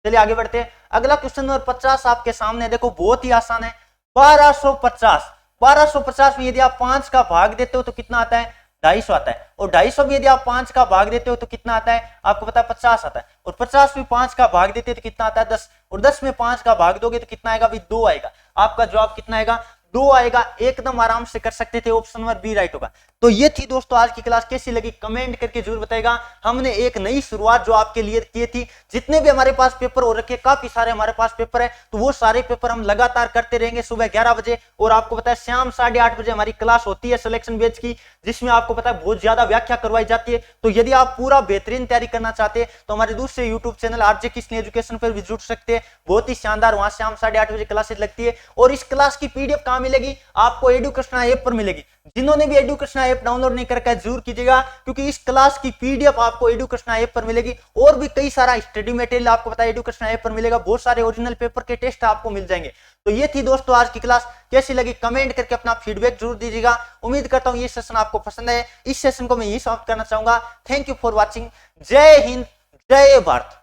चलिए आगे बढ़ते हैं। अगला क्वेश्चन नंबर 50 आपके सामने, देखो बहुत ही आसान है। 1250, 1250 में यदि आप 5 का भाग देते हो तो कितना आता है, 250 आता है। और 250 में यदि आप 5 का भाग देते हो तो कितना आता है, आपको पता है 50 आता है। और 50 में 5 का भाग देते हो तो कितना आता है, 10। और 10 में 5 का भाग दोगे तो कितना आएगा, 2 आएगा। आपका जवाब कितना आएगा, 2 आएगा। एकदम आराम से कर सकते थे, ऑप्शन नंबर बी राइट होगा। तो ये थी दोस्तों आज की क्लास, कैसी लगी कमेंट करके जरूर बताएगा। हमने एक नई शुरुआत जो आपके लिए की थी, जितने भी हमारे पास पेपर हो रखे, काफी सारे हमारे पास पेपर है, तो वो सारे पेपर हम लगातार करते रहेंगे सुबह 11 बजे। और आपको पता है शाम 8:30 बजे हमारी क्लास होती है सिलेक्शन बैच की, जिसमें आपको पता है बहुत ज्यादा व्याख्या करवाई जाती है। तो यदि आप पूरा बेहतरीन तैयारी करना चाहते हैं तो हमारे दूसरे यूट्यूब चैनल आरजे किसने एजुकेशन पर भी जुड़ सकते हैं, बहुत ही शानदार, वहां शाम 8:30 बजे क्लासेस लगती है। और इस क्लास की पीडीएफ कहां मिलेगी, आपको एडुकृष्णा ऐप पर मिलेगी। जिन्होंने भी एडुकृष्णा ऐप डाउनलोड नहीं करके जरूर कीजिएगा, क्योंकि इस क्लास की पीडीएफ आपको एडुकृष्णा ऐप पर मिलेगी। और भी कई सारा स्टडी मटेरियल आपको पता है एडुकृष्णा ऐप पर मिलेगा, बहुत सारे ओरिजिनल पेपर के टेस्ट आपको मिल जाएंगे। तो ये थी दोस्तों आज की क्लास, कैसी लगी कमेंट करके अपना फीडबैक जरूर दीजिएगा। उम्मीद करता हूं ये सेशन आपको पसंद है। इस सेशन को मैं यही समाप्त करना चाहूंगा। Thank you for watching. जय हिंद, जय भारत।